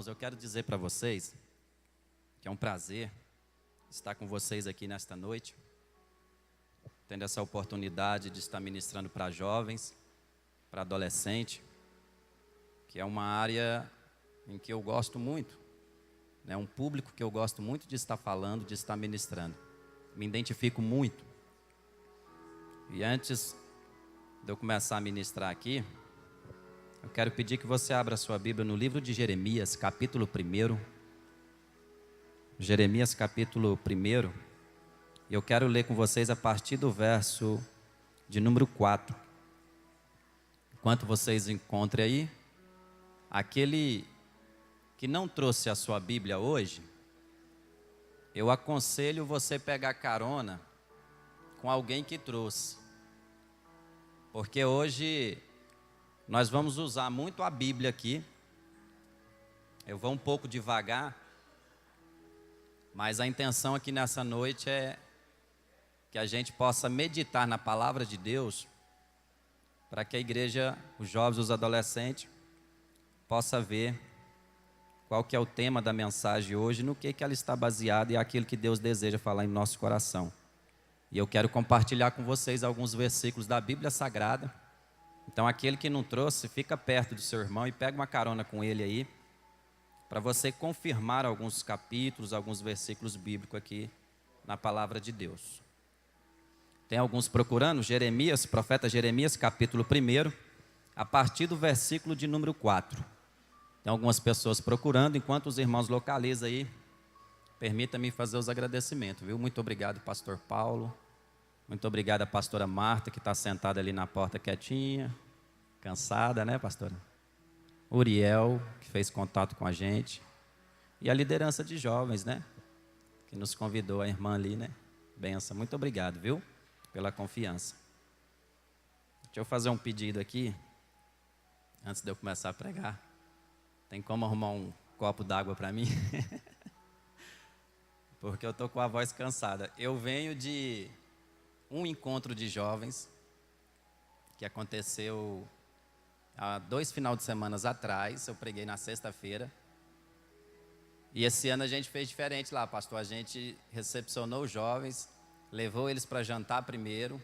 Irmãos, eu quero dizer para vocês que é um prazer estar com vocês aqui nesta noite, tendo essa oportunidade de estar ministrando para jovens, para adolescentes, que é uma área em que eu gosto muito, é um público que eu gosto muito de estar falando, de estar ministrando. Me identifico muito. E antes de eu começar a ministrar aqui, eu quero pedir que você abra a sua Bíblia no livro de Jeremias, capítulo 1. Jeremias, capítulo 1. E eu quero ler com vocês a partir do verso de número 4. Enquanto vocês encontrem aí, aquele que não trouxe a sua Bíblia hoje, eu aconselho você pegar carona com alguém que trouxe. Porque hoje nós vamos usar muito a Bíblia aqui. Eu vou um pouco devagar, mas a intenção aqui nessa noite é que a gente possa meditar na palavra de Deus, para que a igreja, os jovens, os adolescentes, possa ver qual que é o tema da mensagem hoje, no que ela está baseada e aquilo que Deus deseja falar em nosso coração. E eu quero compartilhar com vocês alguns versículos da Bíblia Sagrada. Então, aquele que não trouxe, fica perto do seu irmão e pega uma carona com ele aí, para você confirmar alguns capítulos, alguns versículos bíblicos aqui na palavra de Deus. Tem alguns procurando? Jeremias, profeta Jeremias, capítulo 1, a partir do versículo de número 4. Tem algumas pessoas procurando, enquanto os irmãos localizam aí, permita-me fazer os agradecimentos, viu? Muito obrigado, pastor Paulo. Muito obrigado a pastora Marta, que está sentada ali na porta quietinha, cansada, né, pastora? Uriel, que fez contato com a gente. E a liderança de jovens, né? Que nos convidou, a irmã ali, né? Benção, muito obrigado, viu? Pela confiança. Deixa eu fazer um pedido aqui, antes de eu começar a pregar. Tem como arrumar um copo d'água para mim? Porque eu estou com a voz cansada. Eu venho de um encontro de jovens que aconteceu há 2 finais de semana atrás. Eu preguei na sexta-feira. E esse ano a gente fez diferente lá, pastor. A gente recepcionou os jovens, levou eles para jantar primeiro.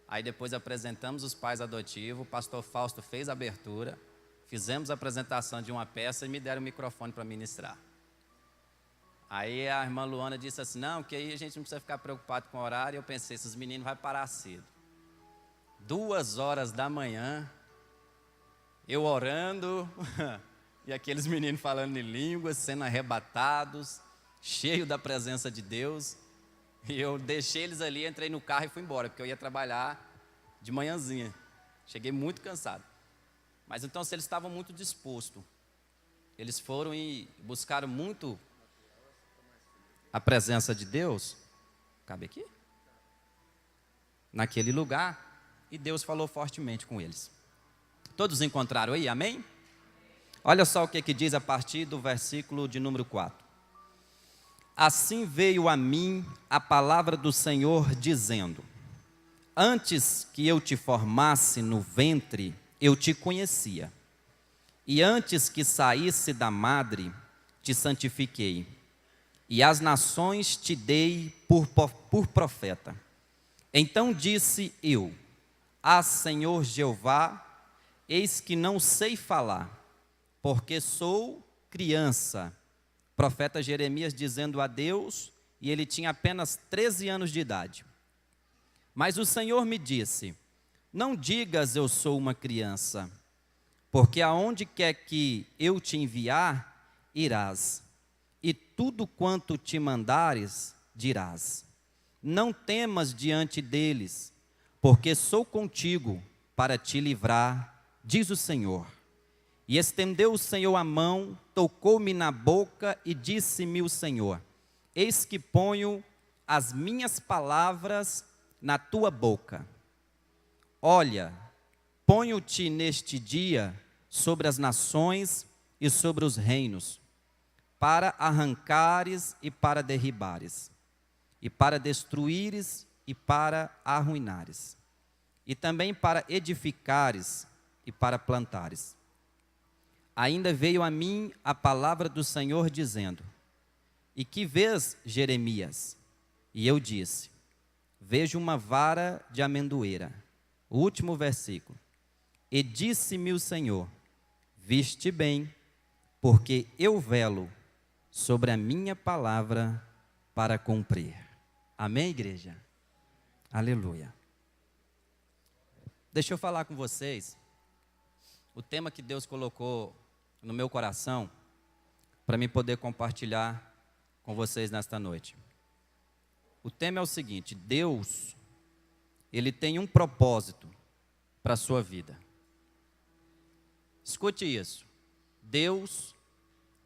Aí depois apresentamos os pais adotivos. O pastor Fausto fez a abertura. Fizemos a apresentação de uma peça e me deram o microfone para ministrar. Aí a irmã Luana disse assim, não, que aí a gente não precisa ficar preocupado com o horário. Eu pensei, esses meninos vão parar cedo. 2 horas da manhã, eu orando, e aqueles meninos falando em línguas, sendo arrebatados, cheio da presença de Deus. E eu deixei eles ali, entrei no carro e fui embora, porque eu ia trabalhar de manhãzinha. Cheguei muito cansado. Mas então, se eles estavam muito dispostos, eles foram e buscaram muito a presença de Deus. Cabe aqui? Naquele lugar, e Deus falou fortemente com eles. Todos encontraram aí, amém? Olha só o que diz a partir do versículo de número 4. Assim veio a mim a palavra do Senhor dizendo, antes que eu te formasse no ventre, eu te conhecia, e antes que saísse da madre, te santifiquei, e as nações te dei por profeta. Então disse eu, Senhor Jeová, eis que não sei falar, porque sou criança. Profeta Jeremias dizendo a Deus, e ele tinha apenas 13 anos de idade. Mas o Senhor me disse, não digas eu sou uma criança, porque aonde quer que eu te enviar, irás, e tudo quanto te mandares, dirás. Não temas diante deles, porque sou contigo para te livrar, diz o Senhor. E estendeu o Senhor a mão, tocou-me na boca e disse-me o Senhor, eis que ponho as minhas palavras na tua boca. Olha, ponho-te neste dia sobre as nações e sobre os reinos, para arrancares e para derribares, e para destruíres e para arruinares, e também para edificares e para plantares. ainda veio a mim a palavra do Senhor dizendo: E que vês, Jeremias? E eu disse: Vejo uma vara de amendoeira. O último versículo. E disse-me o Senhor: Viste bem, porque eu velo sobre a minha palavra para cumprir. Amém, igreja? Aleluia. Deixa eu falar com vocês o tema que Deus colocou no meu coração para mim poder compartilhar com vocês nesta noite. O tema é o seguinte: Deus, Ele tem um propósito para a sua vida. Escute isso. Deus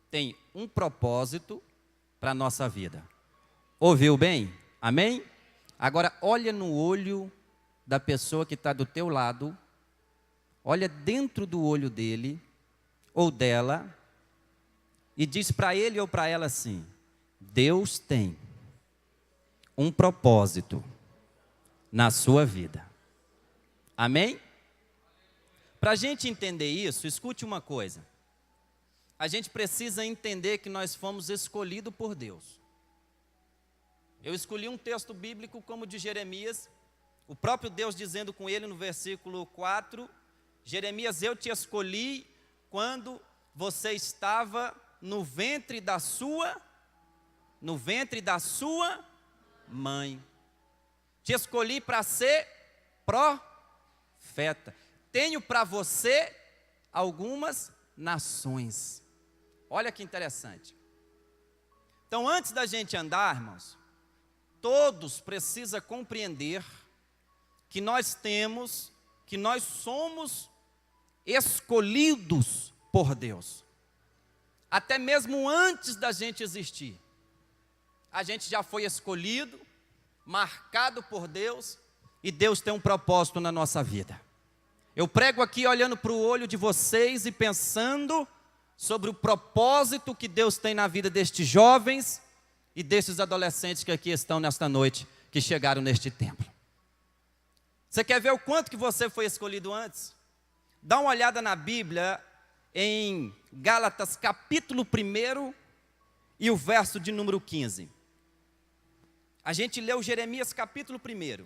tem um propósito para a nossa vida. Ouviu bem? Amém? Agora olha no olho da pessoa que está do teu lado, olha dentro do olho dele ou dela e diz para ele ou para ela assim: Deus tem um propósito na sua vida. Amém? Para a gente entender isso, escute uma coisa. A gente precisa entender que nós fomos escolhidos por Deus. Eu escolhi um texto bíblico como o de Jeremias, o próprio Deus dizendo com ele no versículo 4, Jeremias, eu te escolhi quando você estava no ventre da sua mãe. Te escolhi para ser profeta. Tenho para você algumas nações. Olha que interessante. Então, antes da gente andar, irmãos, todos precisam compreender que nós somos escolhidos por Deus. Até mesmo antes da gente existir, a gente já foi escolhido, marcado por Deus, e Deus tem um propósito na nossa vida. Eu prego aqui olhando para o olho de vocês e pensando sobre o propósito que Deus tem na vida destes jovens e destes adolescentes que aqui estão nesta noite, que chegaram neste templo. Você quer ver o quanto que você foi escolhido antes? Dá uma olhada na Bíblia, em Gálatas capítulo 1 e o verso de número 15. A gente leu Jeremias capítulo 1.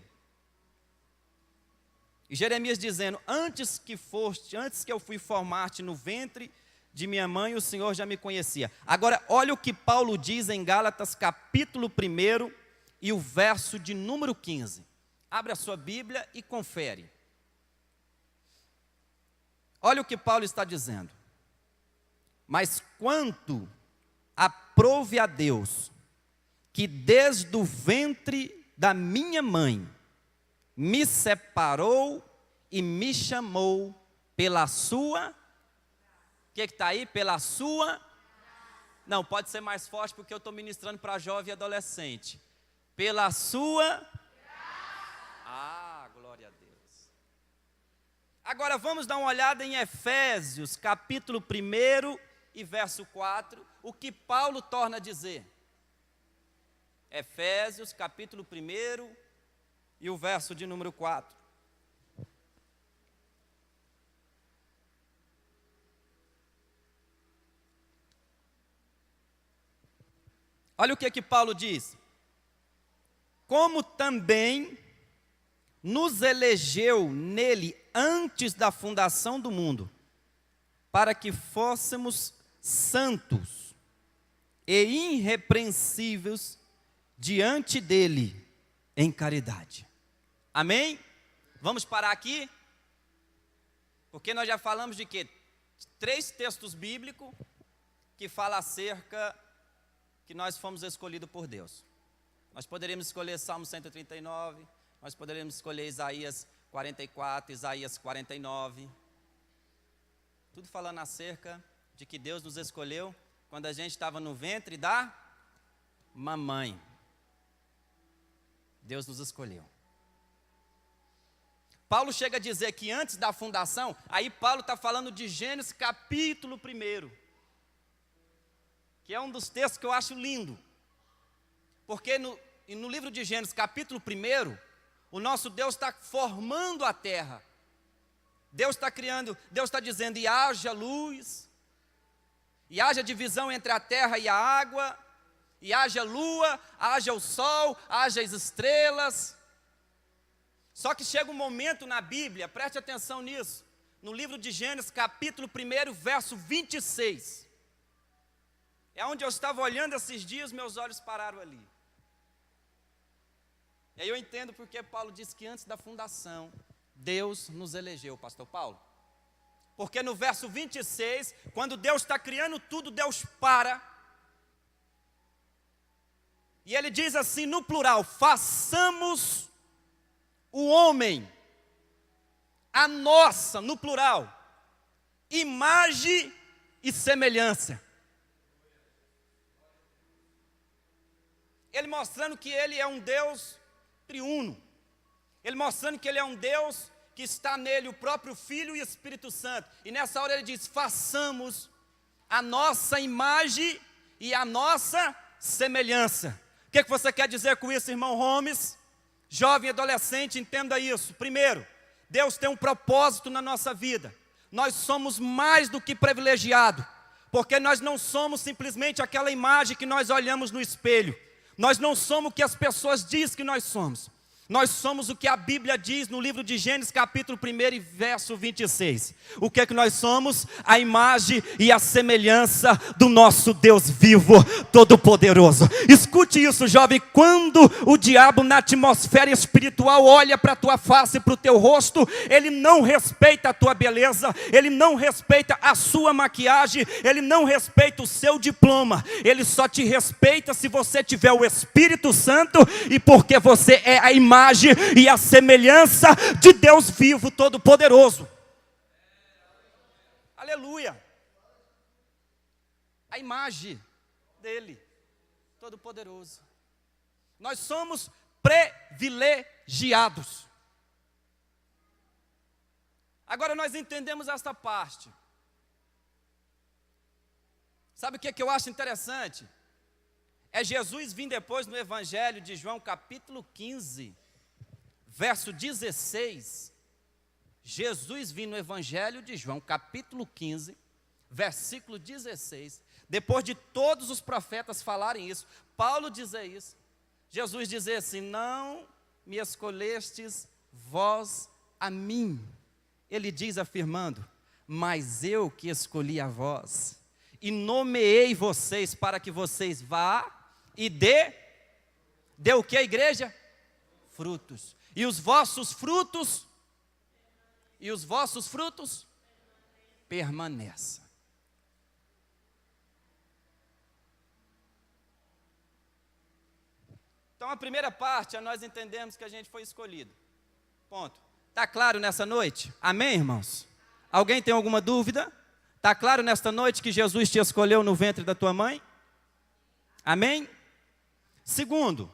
E Jeremias dizendo: antes que eu fui formar-te no ventre de minha mãe, o Senhor já me conhecia. Agora, olha o que Paulo diz em Gálatas capítulo 1 e o verso de número 15. Abre a sua Bíblia e confere. Olha o que Paulo está dizendo. Mas quanto aprove a Deus, que desde o ventre da minha mãe me separou e me chamou pela sua... O que está aí? Pela sua... Não, pode ser mais forte porque eu estou ministrando para jovem e adolescente. Pela sua... Ah, glória a Deus. Agora vamos dar uma olhada em Efésios, capítulo 1 e verso 4, o que Paulo torna a dizer. Efésios, capítulo 1 e o verso de número 4. Olha o que Paulo diz. Como também nos elegeu nele antes da fundação do mundo, para que fôssemos santos e irrepreensíveis diante dele em caridade. Amém? Vamos parar aqui? Porque nós já falamos de quê? 3 textos bíblicos que falam acerca que nós fomos escolhidos por Deus. Nós poderíamos escolher Salmo 139, nós poderíamos escolher Isaías 44, Isaías 49. Tudo falando acerca de que Deus nos escolheu quando a gente estava no ventre da mamãe. Deus nos escolheu. Paulo chega a dizer que antes da fundação, aí Paulo está falando de Gênesis capítulo 1, que é um dos textos que eu acho lindo, porque no livro de Gênesis capítulo 1, o nosso Deus está formando a terra. Deus está criando, Deus está dizendo: e haja luz, e haja divisão entre a terra e a água, e haja lua, haja o sol, haja as estrelas. Só que chega um momento na Bíblia, preste atenção nisso, no livro de Gênesis, capítulo 1, verso 26. É onde eu estava olhando esses dias, meus olhos pararam ali. E aí eu entendo porque Paulo diz que antes da fundação, Deus nos elegeu, pastor Paulo. Porque no verso 26, quando Deus está criando tudo, Deus para. E ele diz assim no plural: façamos o homem, a nossa, no plural, imagem e semelhança. Ele mostrando que ele é um Deus triuno. Ele mostrando que ele é um Deus que está nele o próprio Filho e Espírito Santo. E nessa hora ele diz: façamos a nossa imagem e a nossa semelhança. O que você quer dizer com isso, irmão Holmes? Jovem adolescente, entenda isso. Primeiro, Deus tem um propósito na nossa vida. Nós somos mais do que privilegiados, porque nós não somos simplesmente aquela imagem que nós olhamos no espelho. Nós não somos o que as pessoas dizem que nós somos. Nós somos o que a Bíblia diz no livro de Gênesis, capítulo 1 e verso 26. O que é que nós somos? A imagem e a semelhança do nosso Deus vivo, todo-poderoso. Escute isso, jovem. Quando o diabo na atmosfera espiritual olha para a tua face, para o teu rosto, ele não respeita a tua beleza, ele não respeita a sua maquiagem, ele não respeita o seu diploma. Ele só te respeita se você tiver o Espírito Santo e porque você é a imagem e a semelhança de Deus vivo, todo-poderoso. Aleluia. A imagem dele, todo-poderoso. Nós somos privilegiados. Agora nós entendemos esta parte. Sabe o que eu acho interessante? É Jesus vir depois no Evangelho de João, capítulo 15, verso 16. Jesus vir no Evangelho de João, capítulo 15, versículo 16. Depois de todos os profetas falarem isso, Paulo dizer isso, Jesus dizer assim: não me escolhestes vós a mim. Ele diz afirmando: mas eu que escolhi a vós, e nomeei vocês para que vocês vá e dê o que a igreja? Frutos. E os vossos frutos permaneçam. Então a primeira parte é nós entendemos que a gente foi escolhido. Ponto. Está claro nessa noite? Amém, irmãos? Alguém tem alguma dúvida? Está claro nesta noite que Jesus te escolheu no ventre da tua mãe? Amém? Segundo,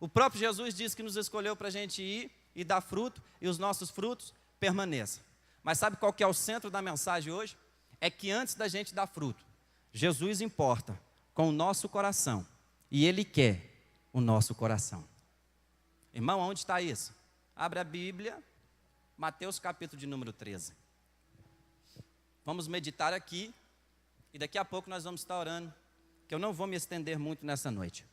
o próprio Jesus disse que nos escolheu para a gente ir e dar fruto, e os nossos frutos permaneçam. Mas sabe qual que é o centro da mensagem hoje? É que antes da gente dar fruto, Jesus importa com o nosso coração, e Ele quer o nosso coração. Irmão, onde está isso? Abre a Bíblia, Mateus capítulo de número 13. Vamos meditar aqui, e daqui a pouco nós vamos estar orando, que eu não vou me estender muito nessa noite.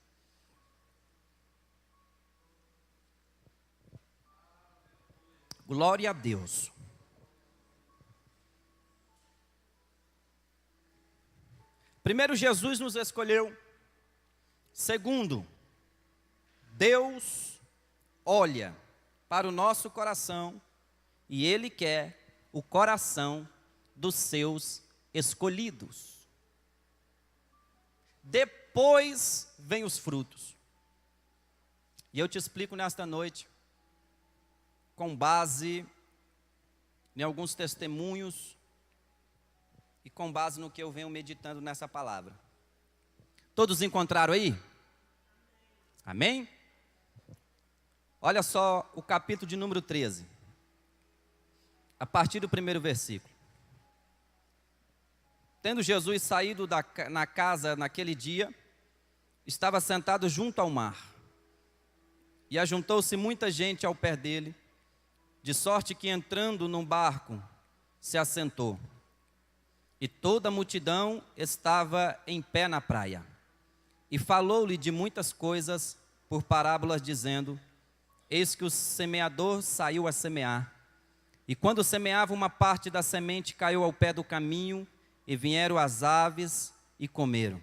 Glória a Deus. Primeiro, Jesus nos escolheu. Segundo, Deus olha para o nosso coração e Ele quer o coração dos seus escolhidos. Depois vem os frutos. E eu te explico nesta noite, com base em alguns testemunhos e com base no que eu venho meditando nessa palavra. Todos encontraram aí? Amém? Olha só o capítulo de número 13, a partir do primeiro versículo. Tendo Jesus saído na casa naquele dia, estava sentado junto ao mar, e ajuntou-se muita gente ao pé dele, de sorte que entrando num barco, se assentou. e toda a multidão estava em pé na praia. E falou-lhe de muitas coisas por parábolas, dizendo: eis que o semeador saiu a semear. E quando semeava, uma parte da semente caiu ao pé do caminho, e vieram as aves e comeram.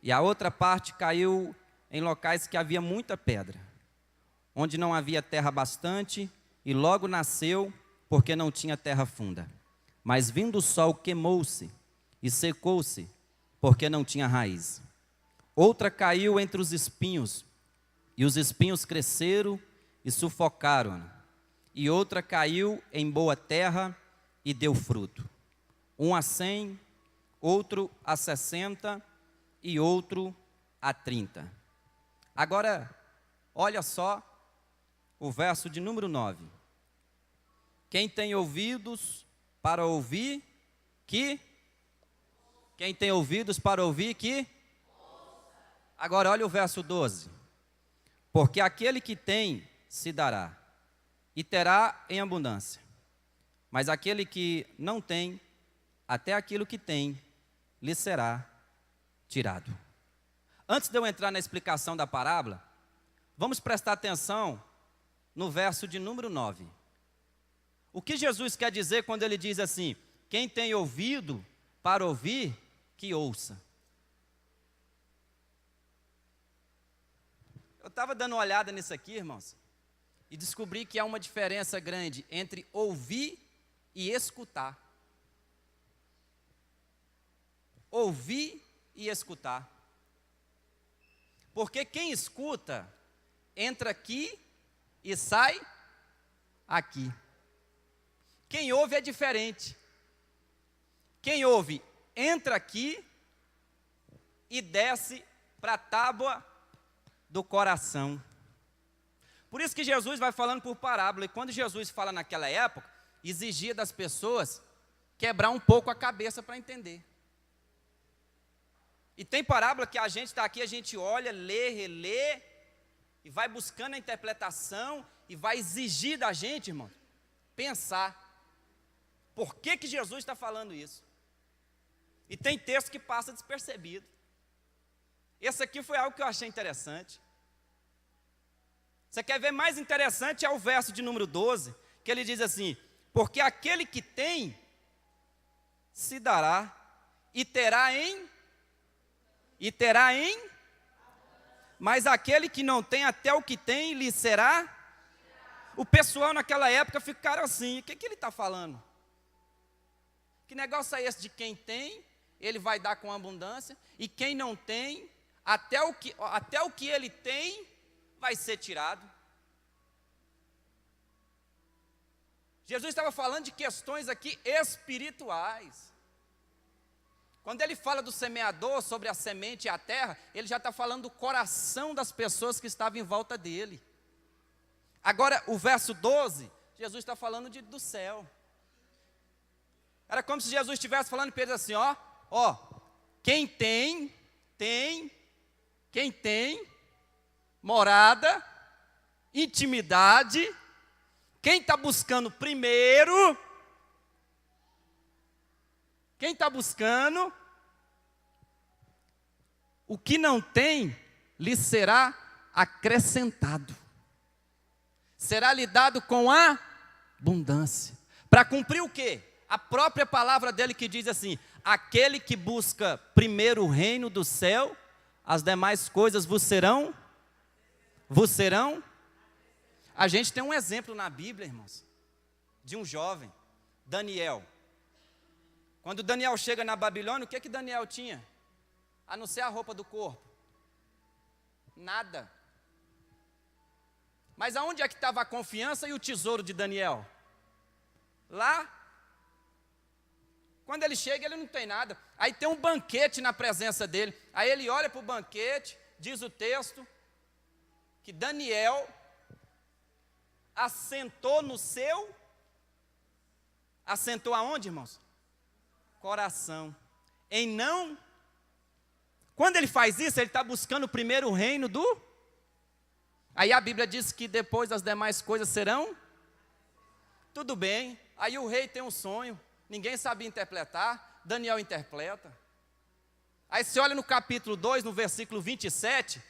E a outra parte caiu em locais que havia muita pedra, onde não havia terra bastante, e logo nasceu, porque não tinha terra funda. Mas vindo o sol, queimou-se e secou-se, porque não tinha raiz. Outra caiu entre os espinhos, e os espinhos cresceram e sufocaram-na. E outra caiu em boa terra e deu fruto. Um a 100, outro a 60 e outro a 30. Agora, olha só o verso de número 9. Quem tem ouvidos para ouvir, que... Quem tem ouvidos para ouvir, que... Agora, olha o verso 12. Porque aquele que tem, se dará, e terá em abundância. Mas aquele que não tem, até aquilo que tem, lhe será tirado. Antes de eu entrar na explicação da parábola, vamos prestar atenção no verso de número 9. O que Jesus quer dizer quando ele diz assim: quem tem ouvido para ouvir, que ouça. Eu estava dando uma olhada nisso aqui, irmãos, e descobri que há uma diferença grande entre ouvir e escutar. Ouvir e escutar. Porque quem escuta, entra aqui e sai aqui. Quem ouve é diferente. Quem ouve, entra aqui e desce para a tábua do coração. Por isso que Jesus vai falando por parábola. E quando Jesus fala naquela época, exigia das pessoas quebrar um pouco a cabeça para entender. E tem parábola que a gente está aqui, a gente olha, lê, relê, e vai buscando a interpretação, e vai exigir da gente, irmão, pensar. Por que Jesus está falando isso? E tem texto que passa despercebido. Esse aqui foi algo que eu achei interessante. Você quer ver mais interessante? É o verso de número 12, que ele diz assim: porque aquele que tem, se dará, e terá em, mas aquele que não tem, até o que tem, lhe será. O pessoal naquela época ficaram assim: o que ele está falando? Que negócio é esse de quem tem, ele vai dar com abundância, e quem não tem, até o que ele tem, vai ser tirado. Jesus estava falando de questões aqui espirituais. Quando ele fala do semeador, sobre a semente e a terra, ele já está falando do coração das pessoas que estavam em volta dele. Agora, o verso 12, Jesus está falando do céu. Era como se Jesus estivesse falando para eles assim: ó, quem tem morada, intimidade, quem está buscando primeiro, o que não tem, lhe será acrescentado. Será lhe dado com abundância. Para cumprir o quê? A própria palavra dele que diz assim: aquele que busca primeiro o reino do céu, as demais coisas vos serão. A gente tem um exemplo na Bíblia, irmãos, de um jovem, Daniel. Quando Daniel chega na Babilônia, o que Daniel tinha? A não ser a roupa do corpo. Nada. Mas aonde é que estava a confiança e o tesouro de Daniel? Lá. Quando ele chega, ele não tem nada. Aí tem um banquete na presença dele. Aí ele olha para o banquete, diz o texto, que Daniel assentou no seu... Assentou aonde, irmãos? Coração. Em não... Quando ele faz isso, ele está buscando primeiro o reino do... Aí a Bíblia diz que depois as demais coisas serão... Tudo bem. Aí o rei tem um sonho. Ninguém sabia interpretar. Daniel interpreta. Aí você olha no capítulo 2, no versículo 27,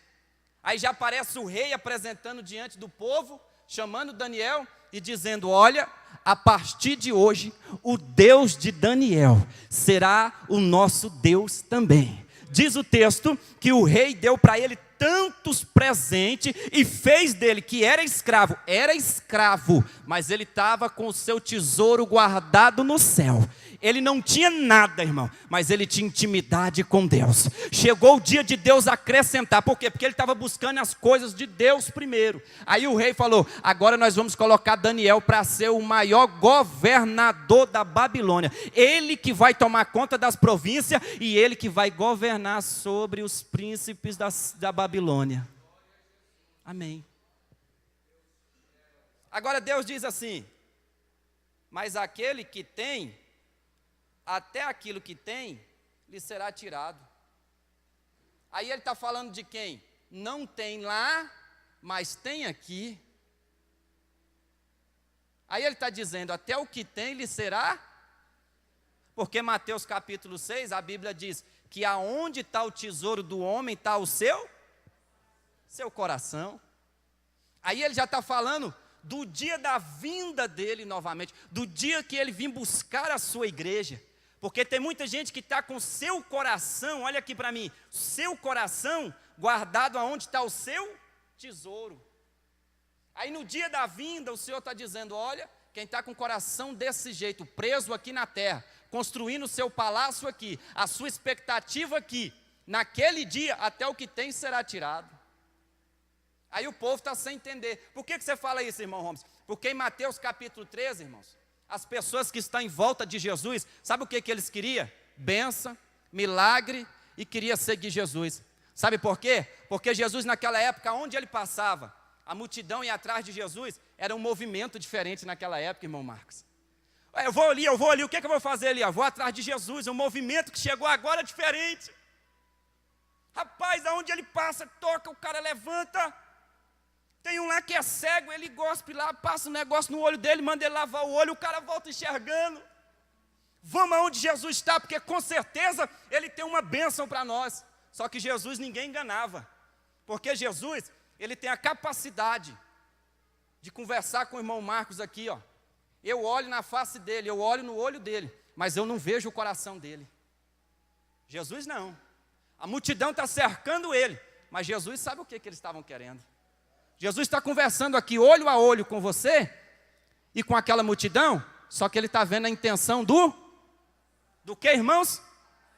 aí já aparece o rei apresentando diante do povo, chamando Daniel e dizendo: olha, a partir de hoje, o Deus de Daniel será o nosso Deus também. Diz o texto que o rei deu para ele tantos presentes e fez dele, que era escravo, mas ele estava com o seu tesouro guardado no céu. Ele não tinha nada, irmão, mas ele tinha intimidade com Deus. Chegou o dia de Deus acrescentar. Por quê? Porque ele estava buscando as coisas de Deus primeiro. Aí o rei falou: agora nós vamos colocar Daniel para ser o maior governador da Babilônia. Ele que vai tomar conta das províncias e ele que vai governar sobre os príncipes da Babilônia. Amém. Agora Deus diz assim: mas aquele que tem, até aquilo que tem, lhe será tirado. Aí ele está falando de quem? Não tem lá, mas tem aqui. Aí ele está dizendo, até o que tem lhe será. Porque Mateus capítulo 6, a Bíblia diz que aonde está o tesouro do homem, está o seu coração. Aí ele já está falando do dia da vinda dele novamente, do dia que ele vir buscar a sua igreja. Porque tem muita gente que está com seu coração, olha aqui para mim, seu coração guardado aonde está o seu tesouro. Aí no dia da vinda o Senhor está dizendo, olha, quem está com o coração desse jeito, preso aqui na terra, construindo o seu palácio aqui, a sua expectativa aqui, naquele dia até o que tem será tirado. Aí o povo está sem entender. Por que você fala isso, irmão Holmes? Porque em Mateus capítulo 13, irmãos, as pessoas que estão em volta de Jesus, sabe o que eles queriam? Bênção, milagre e queria seguir Jesus. Sabe por quê? Porque Jesus naquela época, onde ele passava, a multidão ia atrás de Jesus, era um movimento diferente naquela época, irmão Marcos. Eu vou ali, o que eu vou fazer ali? Eu vou atrás de Jesus, um movimento que chegou agora diferente. Rapaz, aonde ele passa, toca, o cara levanta. Tem um lá que é cego, ele gospe lá, passa um negócio no olho dele, manda ele lavar o olho, o cara volta enxergando. Vamos aonde Jesus está, porque com certeza ele tem uma bênção para nós. Só que Jesus ninguém enganava, porque Jesus, ele tem a capacidade de conversar com o irmão Marcos aqui, ó. Eu olho na face dele, eu olho no olho dele, mas eu não vejo o coração dele. Jesus não. A multidão está cercando ele, mas Jesus sabe o que eles estavam querendo. Jesus está conversando aqui olho a olho com você e com aquela multidão, só que ele está vendo a intenção do que, irmãos?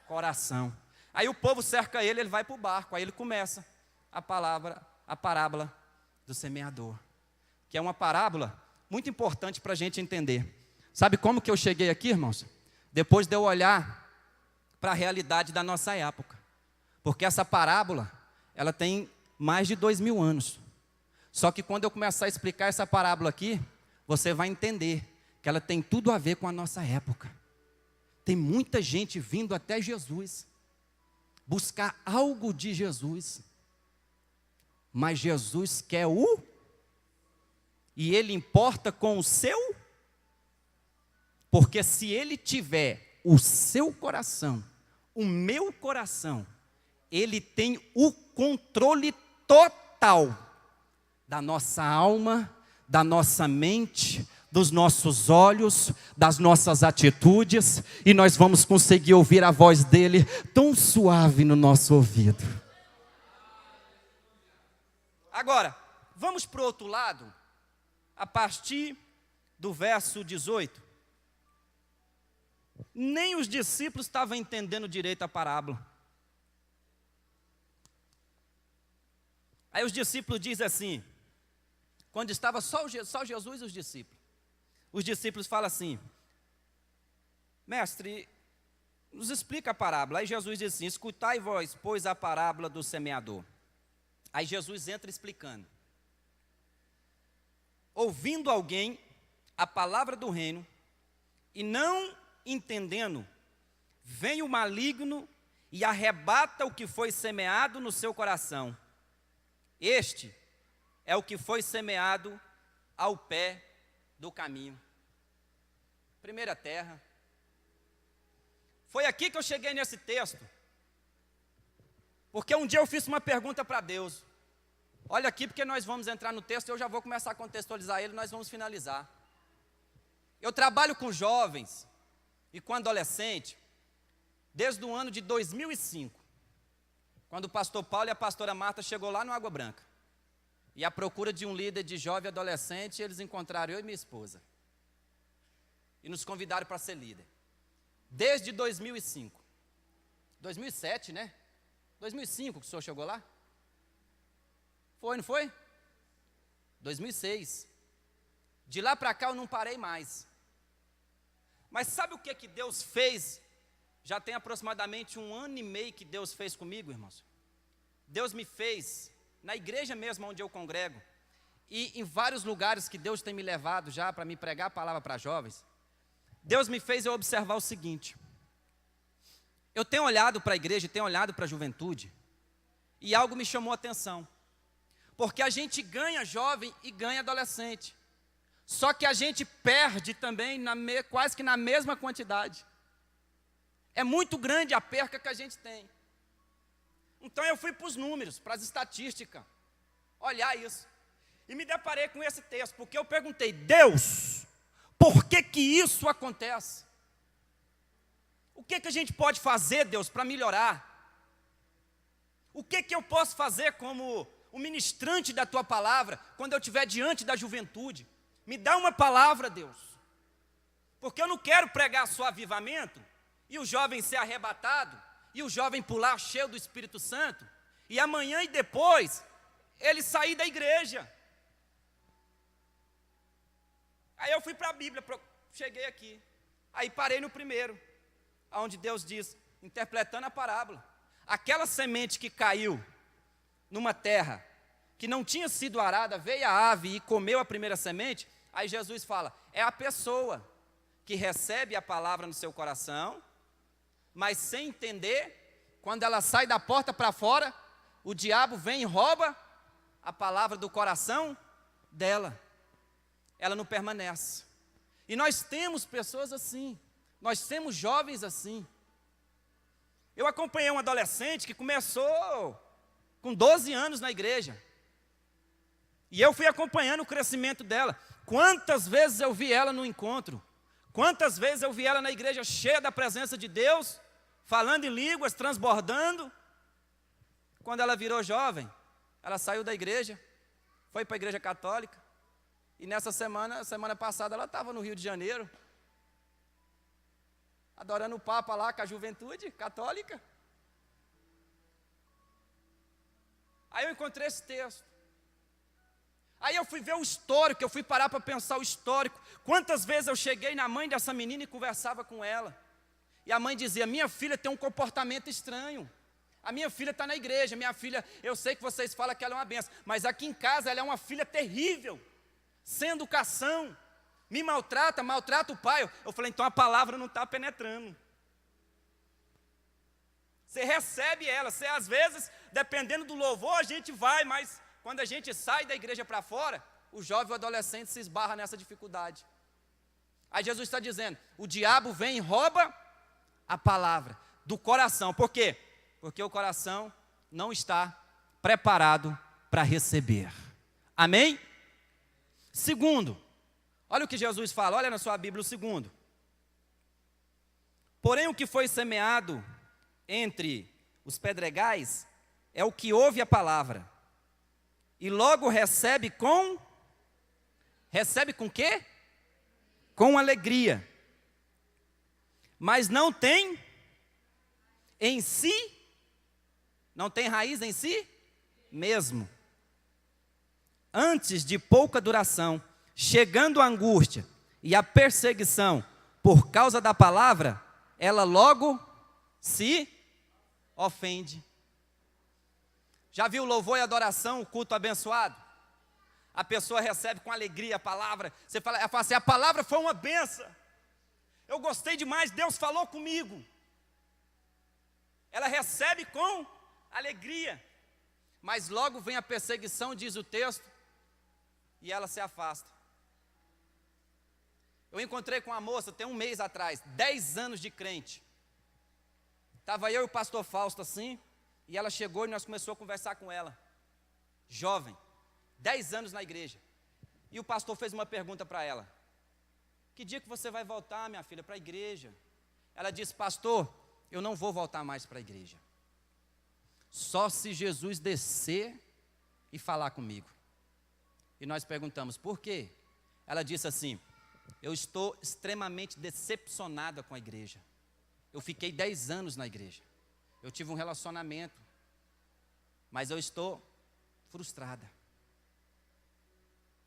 Coração. Aí o povo cerca ele vai para o barco, aí ele começa a parábola do semeador, que é uma parábola muito importante para a gente entender. Sabe como que eu cheguei aqui, irmãos? Depois de eu olhar para a realidade da nossa época, porque essa parábola, ela tem mais de 2000 anos. Só que quando eu começar a explicar essa parábola aqui, você vai entender que ela tem tudo a ver com a nossa época. Tem muita gente vindo até Jesus, buscar algo de Jesus, mas Jesus quer e ele importa com o seu, porque se ele tiver o seu coração, o meu coração, ele tem o controle total da nossa alma, da nossa mente, dos nossos olhos, das nossas atitudes, e nós vamos conseguir ouvir a voz dele tão suave no nosso ouvido. Agora, vamos para o outro lado, a partir do verso 18. Nem os discípulos estavam entendendo direito a parábola. Aí os discípulos dizem assim, quando estava só Jesus e os discípulos falam assim, mestre, nos explica a parábola. Aí Jesus diz assim, escutai vós, pois, a parábola do semeador. Aí Jesus entra explicando. Ouvindo alguém a palavra do reino, e não entendendo, vem o maligno e arrebata o que foi semeado no seu coração. Este é o que foi semeado ao pé do caminho. Primeira terra. Foi aqui que eu cheguei nesse texto. Porque um dia eu fiz uma pergunta para Deus. Olha aqui, porque nós vamos entrar no texto e eu já vou começar a contextualizar ele e nós vamos finalizar. Eu trabalho com jovens e com adolescente desde o ano de 2005, quando o pastor Paulo e a pastora Marta chegou lá no Água Branca. E à procura de um líder de jovem e adolescente, eles encontraram eu e minha esposa. E nos convidaram para ser líder. Desde 2005. 2007, né? 2005 que o senhor chegou lá? Foi, não foi? 2006. De lá para cá eu não parei mais. Mas sabe o que Deus fez? Já tem aproximadamente 1 ano e meio que Deus fez comigo, irmãos. Deus me fez, na igreja mesmo onde eu congrego, e em vários lugares que Deus tem me levado já para me pregar a palavra para jovens, Deus me fez eu observar o seguinte. Eu tenho olhado para a igreja, tenho olhado para a juventude, e algo me chamou a atenção. Porque a gente ganha jovem e ganha adolescente. Só que a gente perde também quase que na mesma quantidade. É muito grande a perca que a gente tem. Então eu fui para os números, para as estatísticas, olhar isso. E me deparei com esse texto, porque eu perguntei, Deus, por que isso acontece? O que a gente pode fazer, Deus, para melhorar? O que eu posso fazer como o ministrante da Tua palavra, quando eu estiver diante da juventude? Me dá uma palavra, Deus. Porque eu não quero pregar só avivamento, e o jovem ser arrebatado, e o jovem pular cheio do Espírito Santo, e amanhã e depois, ele sair da igreja. Aí eu fui para a Bíblia, cheguei aqui. Aí parei no primeiro, onde Deus diz, interpretando a parábola, aquela semente que caiu numa terra que não tinha sido arada, veio a ave e comeu a primeira semente. Aí Jesus fala, é a pessoa que recebe a palavra no seu coração, mas sem entender, quando ela sai da porta para fora, o diabo vem e rouba a palavra do coração dela. Ela não permanece. E nós temos pessoas assim, nós temos jovens assim. Eu acompanhei um adolescente que começou com 12 anos na igreja. E eu fui acompanhando o crescimento dela. Quantas vezes eu vi ela no encontro? Quantas vezes eu vi ela na igreja cheia da presença de Deus, falando em línguas, transbordando? Quando ela virou jovem, ela saiu da igreja, foi para a igreja católica. E nessa semana passada, ela estava no Rio de Janeiro, adorando o Papa lá com a juventude católica. Aí eu encontrei esse texto. Aí eu fui ver o histórico, eu fui parar para pensar o histórico. Quantas vezes eu cheguei na mãe dessa menina e conversava com ela. E a mãe dizia, minha filha tem um comportamento estranho. A minha filha está na igreja, minha filha, eu sei que vocês falam que ela é uma benção, mas aqui em casa ela é uma filha terrível, sem educação, me maltrata o pai. Eu falei, então a palavra não está penetrando. Você recebe ela, você às vezes, dependendo do louvor, a gente vai, mas quando a gente sai da igreja para fora, o jovem ou o adolescente se esbarra nessa dificuldade. Aí Jesus está dizendo, o diabo vem e rouba a palavra do coração. Por quê? Porque o coração não está preparado para receber. Amém? Segundo, olha o que Jesus fala, olha na sua Bíblia o segundo. Porém o que foi semeado entre os pedregais é o que ouve a palavra e logo recebe com quê? Com alegria. Mas não tem em si, não tem raiz em si mesmo. Antes de pouca duração, chegando a angústia e a perseguição por causa da palavra, ela logo se ofende. Já viu louvor e adoração, o culto abençoado? A pessoa recebe com alegria a palavra. Ela fala assim, a palavra foi uma benção. Eu gostei demais, Deus falou comigo. Ela recebe com alegria. Mas logo vem a perseguição, diz o texto, e ela se afasta. Eu encontrei com uma moça, tem um mês atrás, 10 anos de crente. Estava eu e o pastor Fausto assim, e ela chegou e nós começamos a conversar com ela. Jovem, 10 anos na igreja. E o pastor fez uma pergunta para ela. Que dia que você vai voltar, minha filha, para a igreja? Ela disse, pastor, eu não vou voltar mais para a igreja. Só se Jesus descer e falar comigo. E nós perguntamos, por quê? Ela disse assim, eu estou extremamente decepcionada com a igreja. Eu fiquei 10 anos na igreja. Eu tive um relacionamento, mas eu estou frustrada.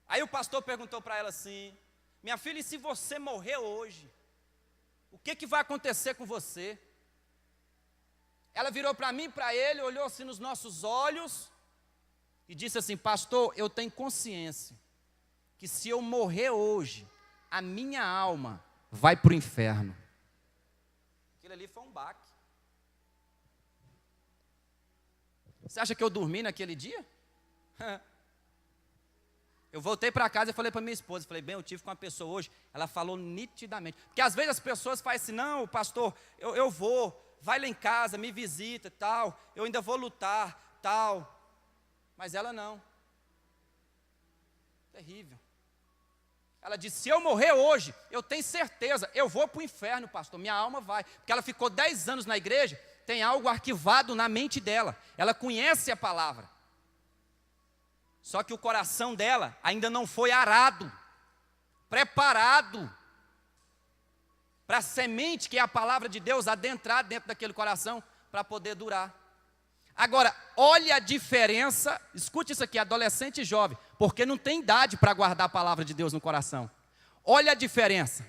Aí o pastor perguntou para ela assim, minha filha, e se você morrer hoje? O que vai acontecer com você? Ela virou para mim, para ele, olhou assim nos nossos olhos e disse assim, pastor, eu tenho consciência que se eu morrer hoje, a minha alma vai para o inferno. Aquilo ali foi um baque. Você acha que eu dormi naquele dia? Eu voltei para casa e falei para minha esposa, falei, bem, eu tive com uma pessoa hoje, ela falou nitidamente, porque às vezes as pessoas fazem assim, não, pastor, eu vou, vai lá em casa, me visita, tal, eu ainda vou lutar, tal, mas ela não. Terrível. Ela disse, se eu morrer hoje, eu tenho certeza, eu vou para o inferno, pastor, minha alma vai, porque ela ficou 10 anos na igreja, tem algo arquivado na mente dela, ela conhece a palavra. Só que o coração dela ainda não foi arado, preparado para a semente, que é a palavra de Deus, adentrar dentro daquele coração para poder durar. Agora, olha a diferença, escute isso aqui, adolescente e jovem, porque não tem idade para guardar a palavra de Deus no coração. Olha a diferença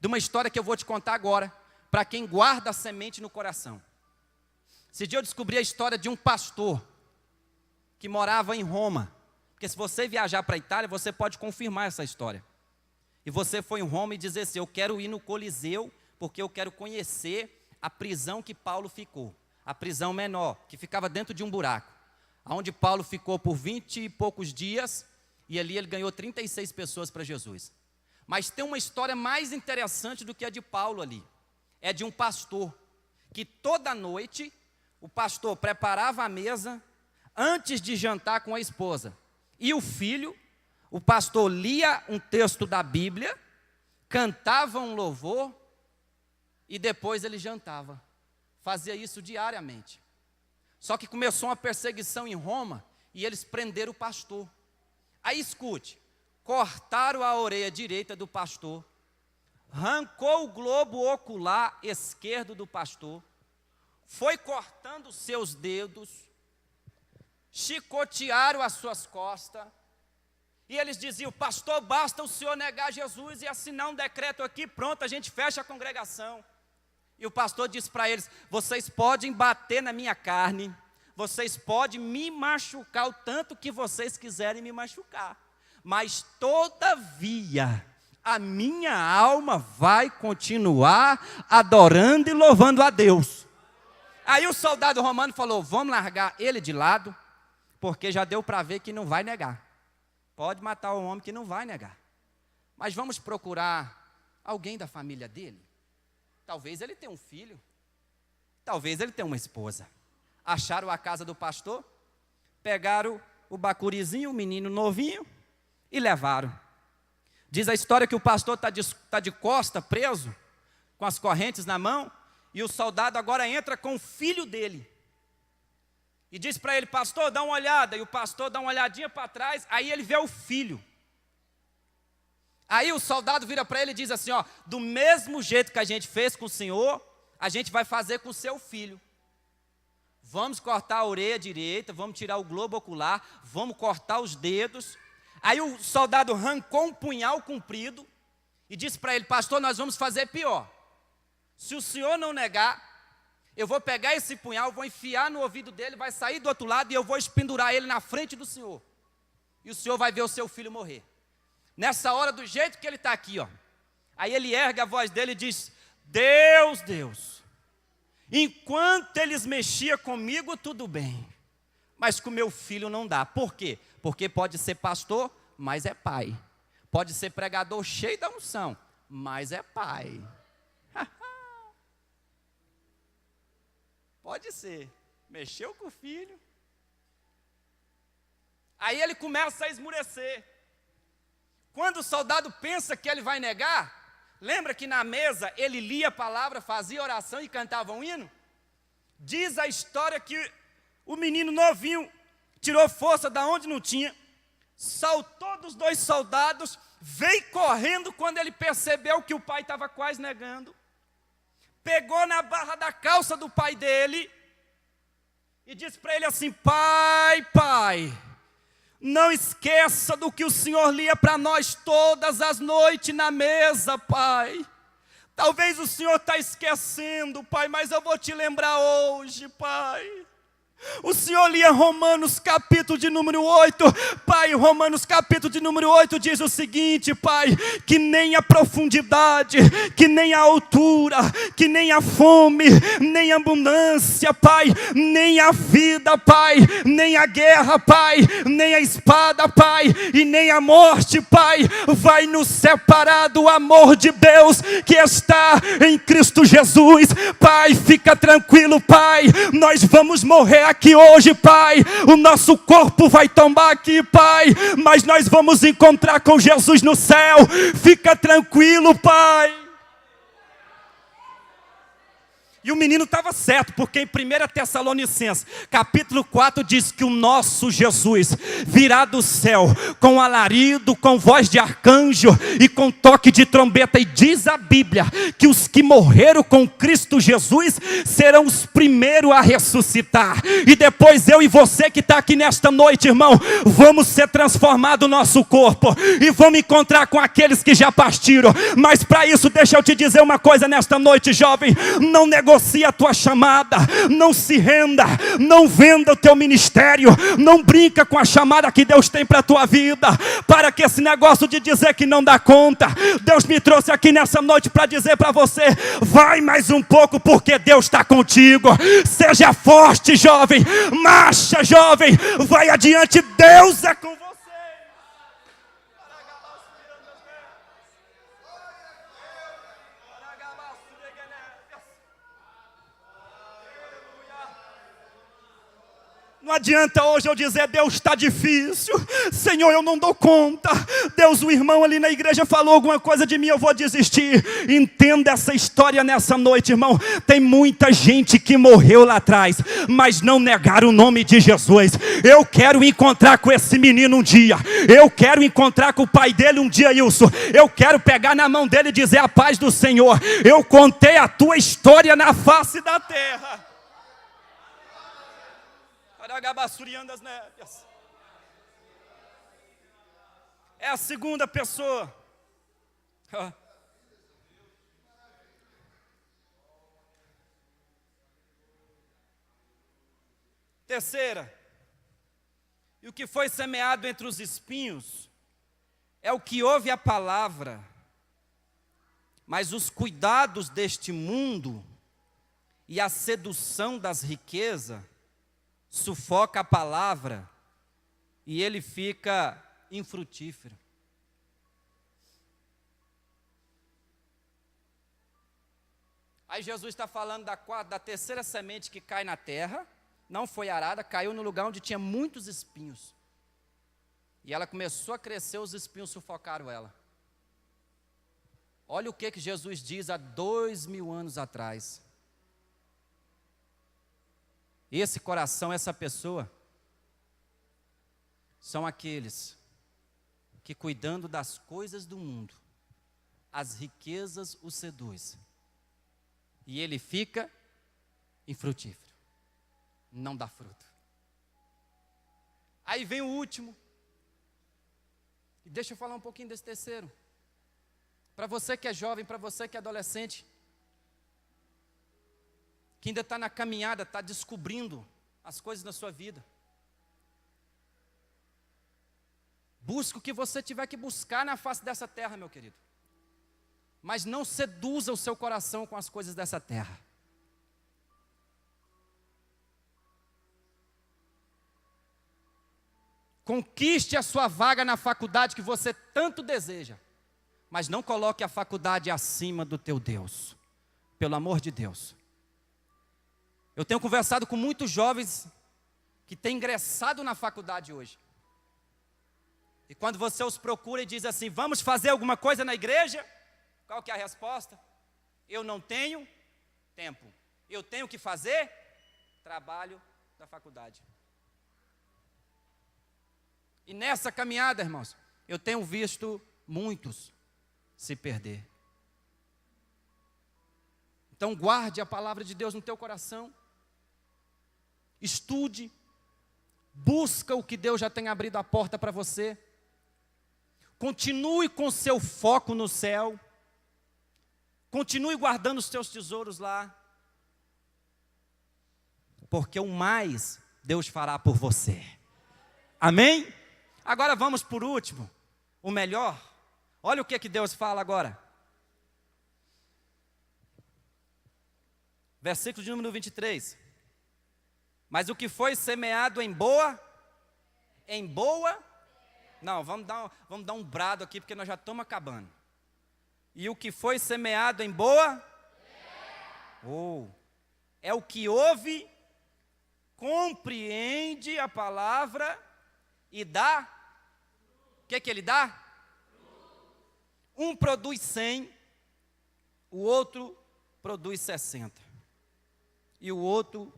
de uma história que eu vou te contar agora, para quem guarda a semente no coração. Esse dia eu descobri a história de um pastor que morava em Roma. Porque se você viajar para a Itália, você pode confirmar essa história. E você foi em Roma e dizer assim, eu quero ir no Coliseu, porque eu quero conhecer a prisão que Paulo ficou. A prisão menor, que ficava dentro de um buraco. Onde Paulo ficou por 20 e poucos dias, e ali ele ganhou 36 pessoas para Jesus. Mas tem uma história mais interessante do que a de Paulo ali. É de um pastor, que toda noite, o pastor preparava a mesa, antes de jantar com a esposa. E o filho, o pastor lia um texto da Bíblia, cantava um louvor e depois ele jantava. Fazia isso diariamente. Só que começou uma perseguição em Roma e eles prenderam o pastor. Aí escute, cortaram a orelha direita do pastor, arrancou o globo ocular esquerdo do pastor, foi cortando os seus dedos, chicotearam as suas costas, e eles diziam, pastor, basta o senhor negar Jesus e assinar um decreto aqui, pronto, a gente fecha a congregação. E o pastor disse para eles, vocês podem bater na minha carne, vocês podem me machucar o tanto que vocês quiserem me machucar, mas todavia, a minha alma vai continuar adorando e louvando a Deus. Aí o soldado romano falou, vamos largar ele de lado, porque já deu para ver que não vai negar. Pode matar o homem que não vai negar. Mas vamos procurar alguém da família dele. Talvez ele tenha um filho. Talvez ele tenha uma esposa. Acharam a casa do pastor, pegaram o bacurizinho, o menino novinho, e levaram. Diz a história que o pastor está de costa, preso, com as correntes na mão, e o soldado agora entra com o filho dele. E diz para ele, pastor, dá uma olhada. E o pastor dá uma olhadinha para trás, aí ele vê o filho. Aí o soldado vira para ele e diz assim, ó, do mesmo jeito que a gente fez com o senhor, a gente vai fazer com o seu filho. Vamos cortar a orelha direita, vamos tirar o globo ocular, vamos cortar os dedos. Aí o soldado arrancou um punhal comprido e disse para ele, pastor, nós vamos fazer pior. Se o senhor não negar, eu vou pegar esse punhal, vou enfiar no ouvido dele, vai sair do outro lado e eu vou espendurar ele na frente do senhor. E o senhor vai ver o seu filho morrer. Nessa hora, do jeito que ele está aqui, ó. Aí ele ergue a voz dele e diz, Deus, Deus, enquanto eles mexiam comigo, tudo bem. Mas com meu filho não dá. Por quê? Porque pode ser pastor, mas é pai. Pode ser pregador cheio da unção, mas é pai. Pode ser. Mexeu com o filho. Aí ele começa a esmurecer. Quando o soldado pensa que ele vai negar, lembra que na mesa ele lia a palavra, fazia oração e cantava um hino? Diz a história que o menino novinho tirou força da onde não tinha, saltou dos 2 soldados, veio correndo quando ele percebeu que o pai estava quase negando, pegou na barra da calça do pai dele e disse para ele assim: pai, não esqueça do que o Senhor lia para nós todas as noites na mesa, pai. Talvez o Senhor está esquecendo, pai, mas eu vou te lembrar hoje, pai. O Senhor lia Romanos capítulo de número 8, pai, Romanos capítulo de número 8 diz o seguinte, pai, que nem a profundidade, que nem a altura, que nem a fome, nem a abundância, pai, nem a vida, pai, nem a guerra, pai, nem a espada, pai, e nem a morte, pai, vai nos separar do amor de Deus que está em Cristo Jesus. Pai, fica tranquilo, pai, nós vamos morrer aqui hoje, pai, o nosso corpo vai tombar aqui, pai, mas nós vamos encontrar com Jesus no céu. Fica tranquilo, pai. E o menino estava certo, porque em 1 Tessalonicenses, capítulo 4, diz que o nosso Jesus virá do céu com alarido, com voz de arcanjo e com toque de trombeta. E diz a Bíblia que os que morreram com Cristo Jesus serão os primeiros a ressuscitar. E depois eu e você que está aqui nesta noite, irmão, vamos ser transformados o nosso corpo e vamos encontrar com aqueles que já partiram. Mas para isso, deixa eu te dizer uma coisa nesta noite, jovem: não negocie a tua chamada, não se renda, não venda o teu ministério, não brinca com a chamada que Deus tem para a tua vida. Para que esse negócio de dizer que não dá conta, Deus me trouxe aqui nessa noite para dizer para você: vai mais um pouco, porque Deus está contigo. Seja forte, jovem, marcha, jovem, vai adiante, Deus é com você. Não adianta hoje eu dizer: Deus está difícil, Senhor, eu não dou conta. Deus, o irmão ali na igreja falou alguma coisa de mim, eu vou desistir. Entenda essa história nessa noite, irmão. Tem muita gente que morreu lá atrás, mas não negaram o nome de Jesus. Eu quero encontrar com esse menino um dia. Eu quero encontrar com o pai dele um dia, Wilson. Eu quero pegar na mão dele e dizer: a paz do Senhor. Eu contei a tua história na face da terra. É a segunda pessoa. Terceira. E o que foi semeado entre os espinhos é o que ouve a palavra, mas os cuidados deste mundo e a sedução das riquezas sufoca a palavra e ele fica infrutífero. Aí Jesus está falando da terceira semente que cai na terra, não foi arada, caiu no lugar onde tinha muitos espinhos. E ela começou a crescer, os espinhos sufocaram ela. Olha o que Jesus diz há 2000 anos atrás. Esse coração, essa pessoa, são aqueles que, cuidando das coisas do mundo, as riquezas o seduzem. E ele fica infrutífero, não dá fruto. Aí vem o último. E deixa eu falar um pouquinho desse terceiro. Para você que é jovem, para você que é adolescente, que ainda está na caminhada, está descobrindo as coisas na sua vida. Busque o que você tiver que buscar na face dessa terra, meu querido. Mas não seduza o seu coração com as coisas dessa terra. Conquiste a sua vaga na faculdade que você tanto deseja, mas não coloque a faculdade acima do teu Deus. Pelo amor de Deus. Eu tenho conversado com muitos jovens que têm ingressado na faculdade hoje. E quando você os procura e diz assim, vamos fazer alguma coisa na igreja? Qual que é a resposta? Eu não tenho tempo. Eu tenho que fazer trabalho da faculdade. E nessa caminhada, irmãos, eu tenho visto muitos se perder. Então guarde a palavra de Deus no teu coração. Estude. Busca o que Deus já tem abrido a porta para você. Continue com seu foco no céu. Continue guardando os teus tesouros lá. Porque o mais Deus fará por você. Amém? Agora vamos por último. O melhor. Olha o que Deus fala agora. Versículo de número 23. Mas o que foi semeado em boa? Não, vamos dar um brado aqui, porque nós já estamos acabando. E o que foi semeado em boa? É o que ouve, compreende a palavra e dá. O que ele dá? Um produz 100, o outro produz 60. E o outro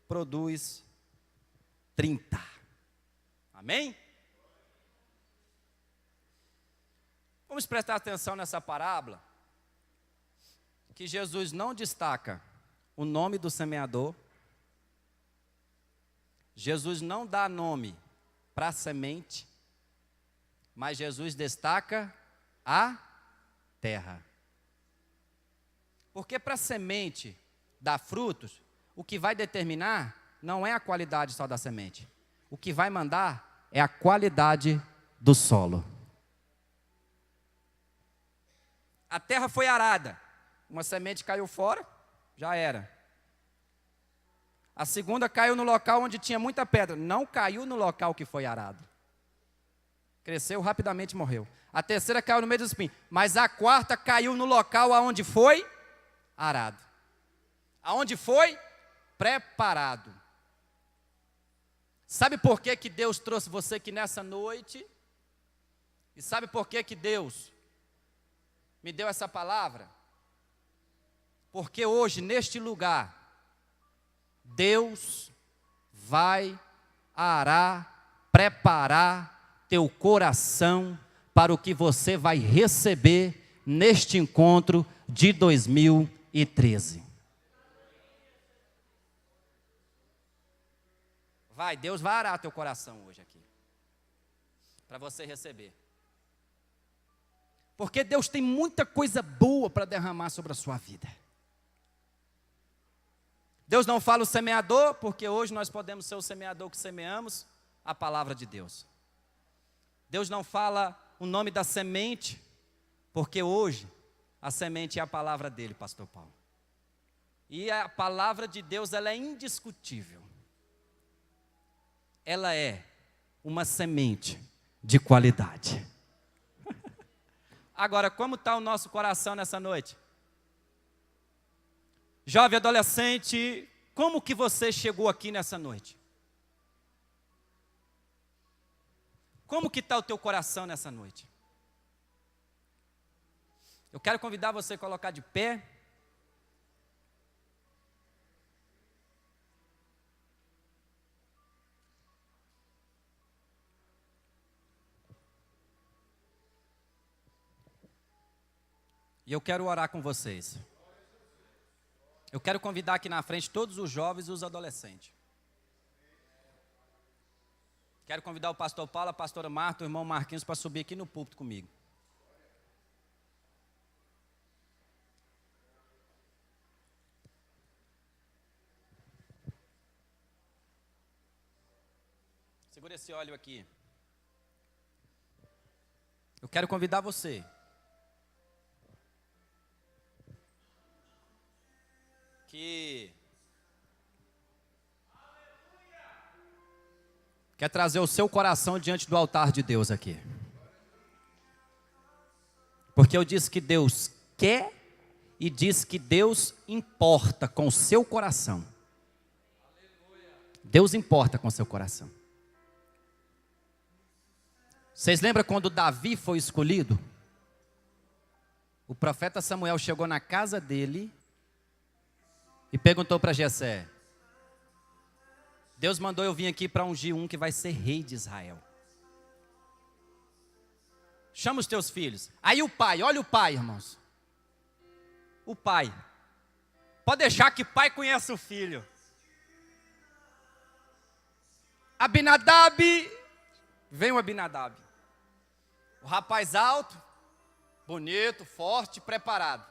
produz 30. Amém? Vamos prestar atenção nessa parábola, que Jesus não destaca o nome do semeador. Jesus não dá nome para a semente, mas Jesus destaca a terra. Porque para a semente dar frutos, o que vai determinar não é a qualidade só da semente. O que vai mandar é a qualidade do solo. A terra foi arada. Uma semente caiu fora, já era. A segunda caiu no local onde tinha muita pedra. Não caiu no local que foi arado. Cresceu rapidamente e morreu. A terceira caiu no meio dos espinhos. Mas a quarta caiu no local aonde foi arado. Aonde foi preparado. Sabe por que Deus trouxe você aqui nessa noite? E sabe por que Deus me deu essa palavra? Porque hoje, neste lugar, Deus vai arar, preparar teu coração para o que você vai receber neste encontro de 2013. Deus vai arar teu coração hoje aqui, para você receber. Porque Deus tem muita coisa boa para derramar sobre a sua vida. Deus não fala o semeador, porque hoje nós podemos ser o semeador que semeamos a palavra de Deus. Deus não fala o nome da semente, porque hoje a semente é a palavra dele, pastor Paulo. E a palavra de Deus, ela é indiscutível. Ela é uma semente de qualidade. Agora, como está o nosso coração nessa noite? Jovem adolescente, como que você chegou aqui nessa noite? Como que está o teu coração nessa noite? Eu quero convidar você a colocar de pé. E eu quero orar com vocês. Eu quero convidar aqui na frente todos os jovens e os adolescentes. Quero convidar o pastor Paulo, a pastora Marta, o irmão Marquinhos para subir aqui no púlpito comigo. Segura esse óleo aqui. Eu quero convidar você. Que quer trazer o seu coração diante do altar de Deus aqui. Porque eu disse que Deus quer e diz que Deus importa com o seu coração. Deus importa com seu coração. Vocês lembram quando Davi foi escolhido? O profeta Samuel chegou na casa dele e perguntou para Jessé: Deus mandou eu vir aqui para ungir um que vai ser rei de Israel. Chama os teus filhos. Aí o pai, olha o pai, irmãos. O pai. Pode deixar que pai conheça o filho. Abinadab. Vem o Abinadab. O rapaz alto, bonito, forte, preparado.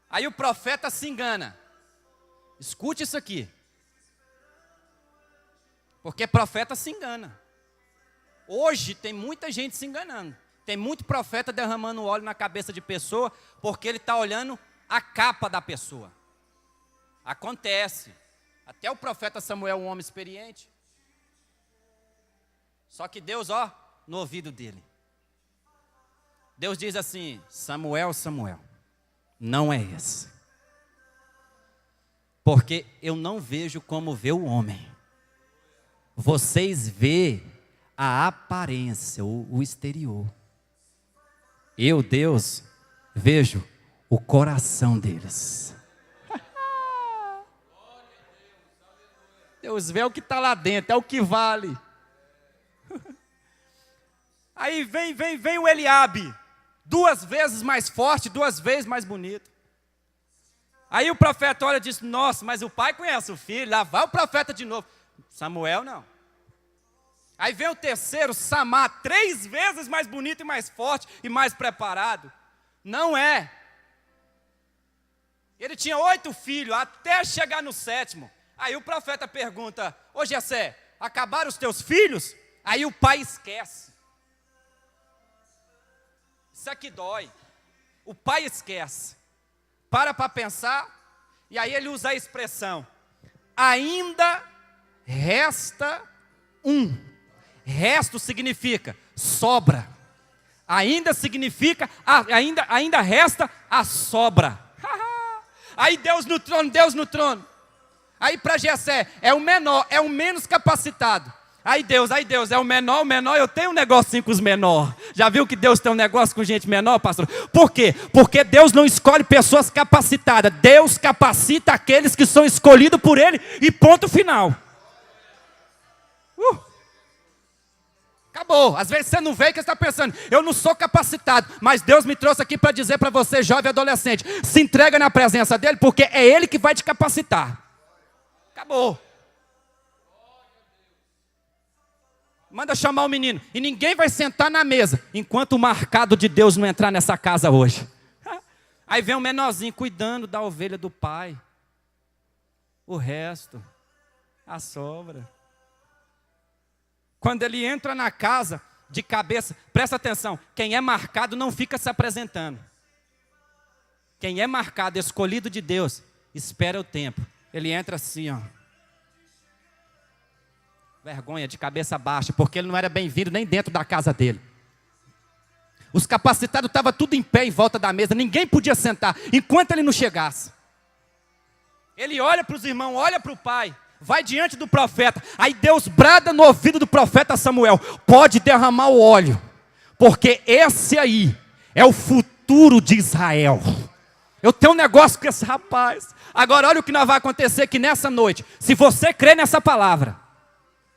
Aí o profeta se engana. Escute isso aqui. Porque profeta se engana. Hoje tem muita gente se enganando. Tem muito profeta derramando óleo na cabeça de pessoa, porque ele está olhando a capa da pessoa. Acontece. Até o profeta Samuel, um homem experiente. Só que Deus, ó, no ouvido dele. Deus diz assim: Samuel, Samuel, não é esse. Porque eu não vejo como vê o homem. Vocês vê a aparência, o exterior. Eu, Deus, vejo o coração deles. Deus vê o que está lá dentro, é o que vale. Aí vem o Eliabe, 2 vezes mais forte, 2 vezes mais bonito. Aí o profeta olha e diz: nossa, mas o pai conhece o filho, lá vai o profeta de novo. Samuel não. Aí vem o terceiro, Samá, 3 vezes mais bonito e mais forte e mais preparado. Não é. Ele tinha 8 filhos, até chegar no 7º. Aí o profeta pergunta: ô Jessé, acabaram os teus filhos? Aí o pai esquece. Isso aqui dói. O pai esquece. Para pensar, e aí ele usa a expressão: ainda resta um. Resto significa sobra. Ainda significa, ainda resta a sobra. Aí Deus no trono. Aí para Jessé, é o menor, é o menos capacitado. Aí Deus, é o menor, eu tenho um negocinho com os menores. Já viu que Deus tem um negócio com gente menor, pastor? Por quê? Porque Deus não escolhe pessoas capacitadas. Deus capacita aqueles que são escolhidos por Ele e ponto final. Acabou. Às vezes você não vê que você está pensando: eu não sou capacitado, mas Deus me trouxe aqui para dizer para você, jovem adolescente, se entrega na presença dEle, porque é Ele que vai te capacitar. Acabou. Manda chamar o menino. E ninguém vai sentar na mesa enquanto o marcado de Deus não entrar nessa casa hoje. Aí vem um menorzinho cuidando da ovelha do pai. O resto, a sobra. Quando ele entra na casa de cabeça, presta atenção, quem é marcado não fica se apresentando. Quem é marcado, escolhido de Deus, espera o tempo. Ele entra assim, ó. Vergonha, de cabeça baixa, porque ele não era bem-vindo nem dentro da casa dele. Os capacitados estavam tudo em pé em volta da mesa, ninguém podia sentar enquanto ele não chegasse. Ele olha para os irmãos, olha para o pai, vai diante do profeta. Aí Deus brada no ouvido do profeta Samuel: pode derramar o óleo, porque esse aí é o futuro de Israel. Eu tenho um negócio com esse rapaz. Agora olha o que vai acontecer aqui nessa noite. Se você crê nessa palavra,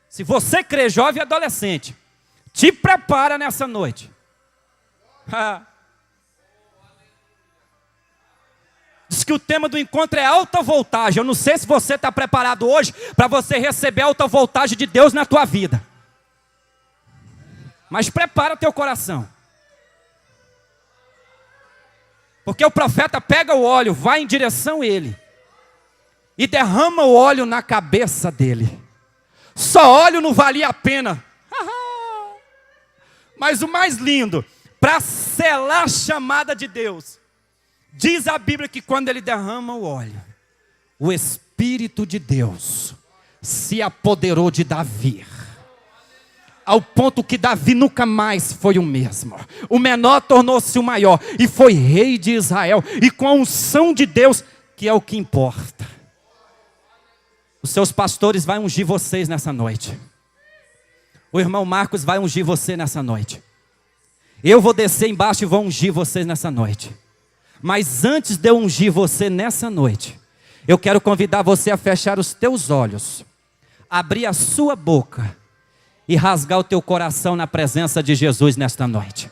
se você crê, jovem e adolescente, te prepara nessa noite. Diz que o tema do encontro é alta voltagem. Eu não sei se você está preparado hoje para você receber a alta voltagem de Deus na tua vida. Mas prepara teu coração. Porque o profeta pega o óleo, vai em direção a ele e derrama o óleo na cabeça dele. Só óleo não valia a pena. Mas o mais lindo, para selar a chamada de Deus, diz a Bíblia que quando ele derrama o óleo, o Espírito de Deus se apoderou de Davi, ao ponto que Davi nunca mais foi o mesmo. O menor tornou-se o maior e foi rei de Israel, e com a unção de Deus, que é o que importa. Os seus pastores vão ungir vocês nessa noite. O irmão Marcos vai ungir você nessa noite. Eu vou descer embaixo e vou ungir vocês nessa noite. Mas antes de eu ungir você nessa noite, eu quero convidar você a fechar os teus olhos, abrir a sua boca e rasgar o teu coração na presença de Jesus nesta noite.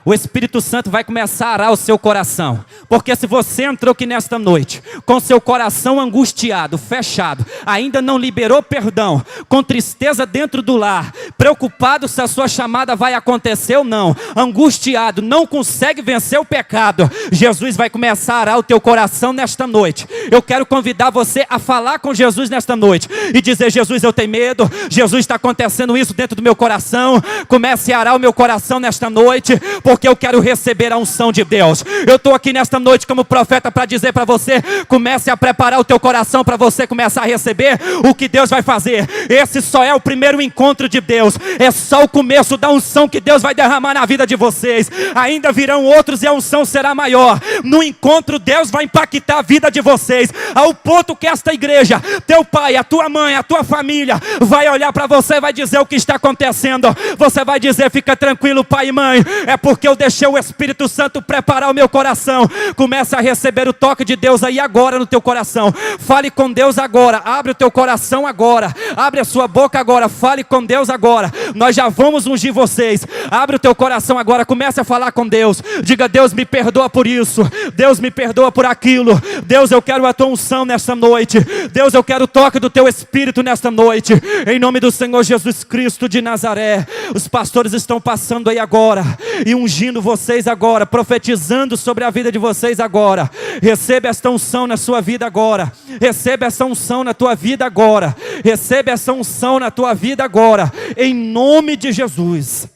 O Espírito Santo vai começar a arar o seu coração. Porque se você entrou aqui nesta noite com seu coração angustiado, fechado, ainda não liberou perdão, com tristeza dentro do lar, preocupado se a sua chamada vai acontecer ou não, angustiado, não consegue vencer o pecado, Jesus vai começar a arar o teu coração nesta noite. Eu quero convidar você a falar com Jesus nesta noite e dizer: Jesus, eu tenho medo, Jesus, está acontecendo isso dentro do meu coração. Comece a arar o meu coração nesta noite, porque eu quero receber a unção de Deus. Eu estou aqui nesta noite como profeta para dizer para você: comece a preparar o teu coração para você começar a receber o que Deus vai fazer. Esse só é o primeiro encontro de Deus, é só o começo da unção que Deus vai derramar na vida de vocês. Ainda virão outros e a unção será maior. No encontro Deus vai impactar a vida de vocês, ao ponto que esta igreja, teu pai, a tua mãe, a tua família, vai olhar para você e vai dizer o que está acontecendo. Você vai dizer: fica tranquilo, pai e mãe, é porque eu deixei o Espírito Santo preparar o meu coração. Comece a receber o toque de Deus aí agora no teu coração. Fale com Deus agora, abre o teu coração agora, abre a sua boca agora, fale com Deus agora. Nós já vamos ungir vocês. Abre o teu coração agora, comece a falar com Deus. Diga: Deus, me perdoa por isso, Deus, me perdoa por aquilo. Deus, eu quero a tua unção nesta noite. Deus, eu quero o toque do teu Espírito nesta noite, em nome do Senhor Jesus Cristo de Nazaré. Os pastores estão passando aí agora e ungindo vocês agora, profetizando sobre a vida de vocês agora. Receba esta unção na sua vida agora. Receba essa unção na tua vida agora. Receba essa unção na tua vida agora, em nome de Jesus.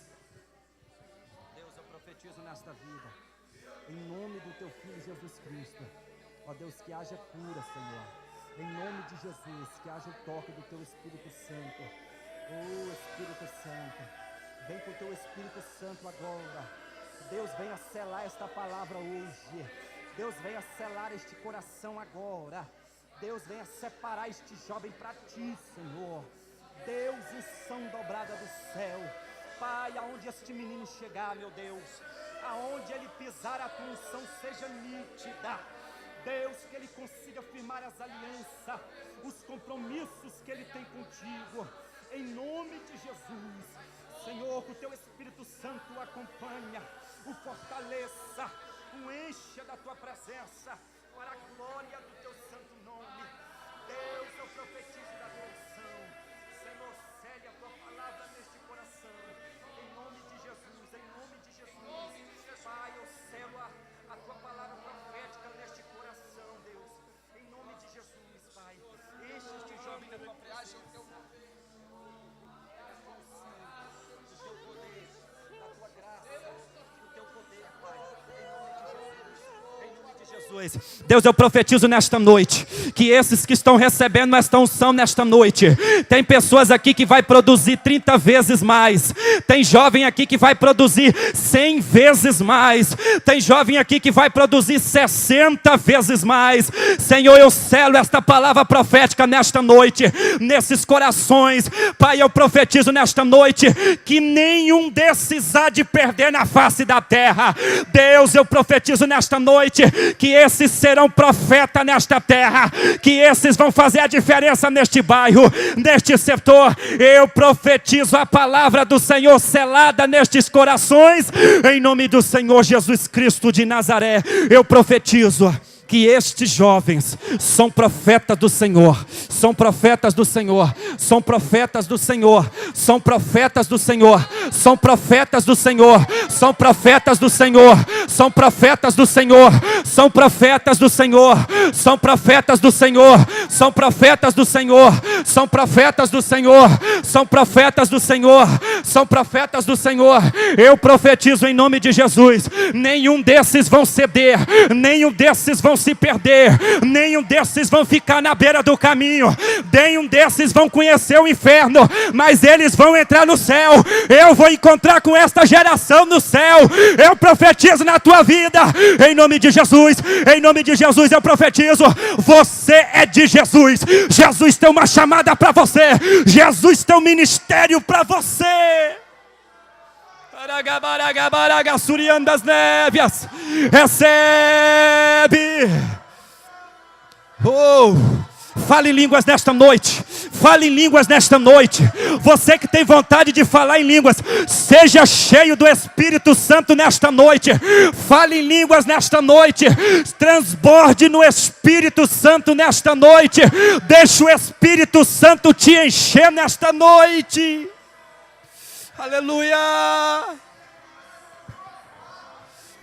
Deus, eu profetizo nesta vida, em nome do teu Filho Jesus Cristo. Ó Deus, que haja cura, Senhor, em nome de Jesus, que haja o toque do teu Espírito Santo. Oh Espírito Santo, vem com o teu Espírito Santo agora. Deus, venha selar esta palavra hoje. Deus, venha selar este coração agora. Deus, venha separar este jovem para ti, Senhor. Deus, unção dobrada do céu. Pai, aonde este menino chegar, meu Deus, aonde ele pisar, a tua unção seja nítida. Deus, que ele consiga firmar as alianças, os compromissos que ele tem contigo, em nome de Jesus. Senhor, que o teu Espírito Santo o acompanha, o fortaleça, o encha da tua presença, para a glória do teu santo nome. Deus, eu profetizo da tua unção. Senhor, cele a tua palavra neste coração, em nome de Jesus, em nome de Jesus. Pai, eu selo a tua palavra profética neste coração, Deus, em nome de Jesus, Pai. Enche este jovem da tua presença, do teu poder, da tua graça, do teu poder, Pai, em nome de Jesus. Deus, eu profetizo nesta noite que esses que estão recebendo esta unção nesta noite, tem pessoas aqui que vai produzir 30 vezes mais, tem jovem aqui que vai produzir 100 vezes mais, tem jovem aqui que vai produzir 60 vezes mais. Senhor, eu selo esta palavra profética nesta noite, nesses corações. Pai, eu profetizo nesta noite que nenhum desses há de perder na face da terra. Deus, eu profetizo nesta noite que esses serão profetas nesta terra, que esses vão fazer a diferença neste bairro, neste setor. Eu profetizo a palavra do Senhor selada nestes corações, em nome do Senhor Jesus Cristo de Nazaré. Eu profetizo que estes jovens são profetas do Senhor, são profetas do Senhor, são profetas do Senhor, são profetas do Senhor, são profetas do Senhor, são profetas do Senhor, são profetas do Senhor, são profetas do Senhor, são profetas do Senhor, são profetas do Senhor, são profetas do Senhor, são profetas do Senhor, são profetas do Senhor. Eu profetizo em nome de Jesus, nenhum desses vão ceder, nenhum desses vão se perder, nenhum desses vão ficar na beira do caminho, nenhum desses vão conhecer o inferno, mas eles vão entrar no céu. Eu vou encontrar com esta geração no céu. Eu profetizo na tua vida, em nome de Jesus, em nome de Jesus eu profetizo, você é de Jesus. Jesus tem uma chamada para você, Jesus tem um ministério para você. Das névias, recebe. Fale em línguas nesta noite. Fale em línguas nesta noite. Você que tem vontade de falar em línguas, seja cheio do Espírito Santo nesta noite. Fale em línguas nesta noite. Transborde no Espírito Santo nesta noite. Deixa o Espírito Santo te encher nesta noite. Aleluia.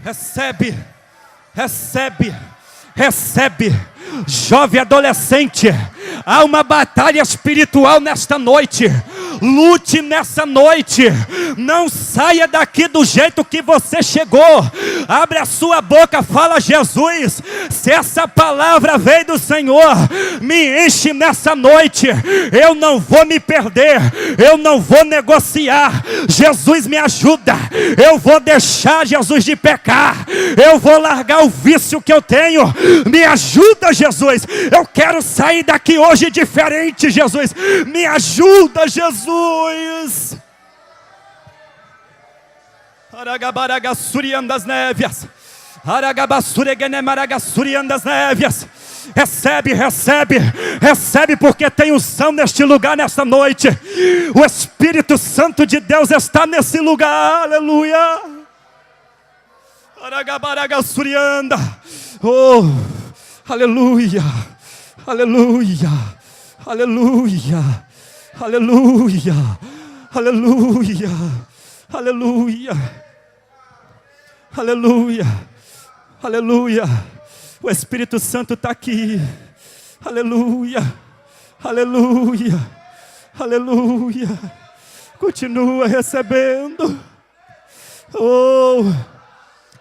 Recebe. Recebe. Recebe. Jovem adolescente, há uma batalha espiritual nesta noite. Lute nessa noite. Não saia daqui do jeito que você chegou. Abre a sua boca, fala: Jesus, se essa palavra veio do Senhor, me enche nessa noite. Eu não vou me perder, eu não vou negociar. Jesus, me ajuda. Eu vou deixar, Jesus, de pecar. Eu vou largar o vício que eu tenho. Me ajuda, Jesus. Eu quero sair daqui hoje diferente, Jesus. Me ajuda, Jesus. Aragabaragasurian das névias. Aragabassuregenemaragassurian das névias. Recebe, recebe, recebe, porque tem unção neste lugar, nesta noite. O Espírito Santo de Deus está nesse lugar, aleluia. Aragabaragasurianda. Oh, aleluia, aleluia, aleluia, aleluia, aleluia, aleluia, aleluia, aleluia. O Espírito Santo está aqui. Aleluia, aleluia, aleluia. Continua recebendo. Oh,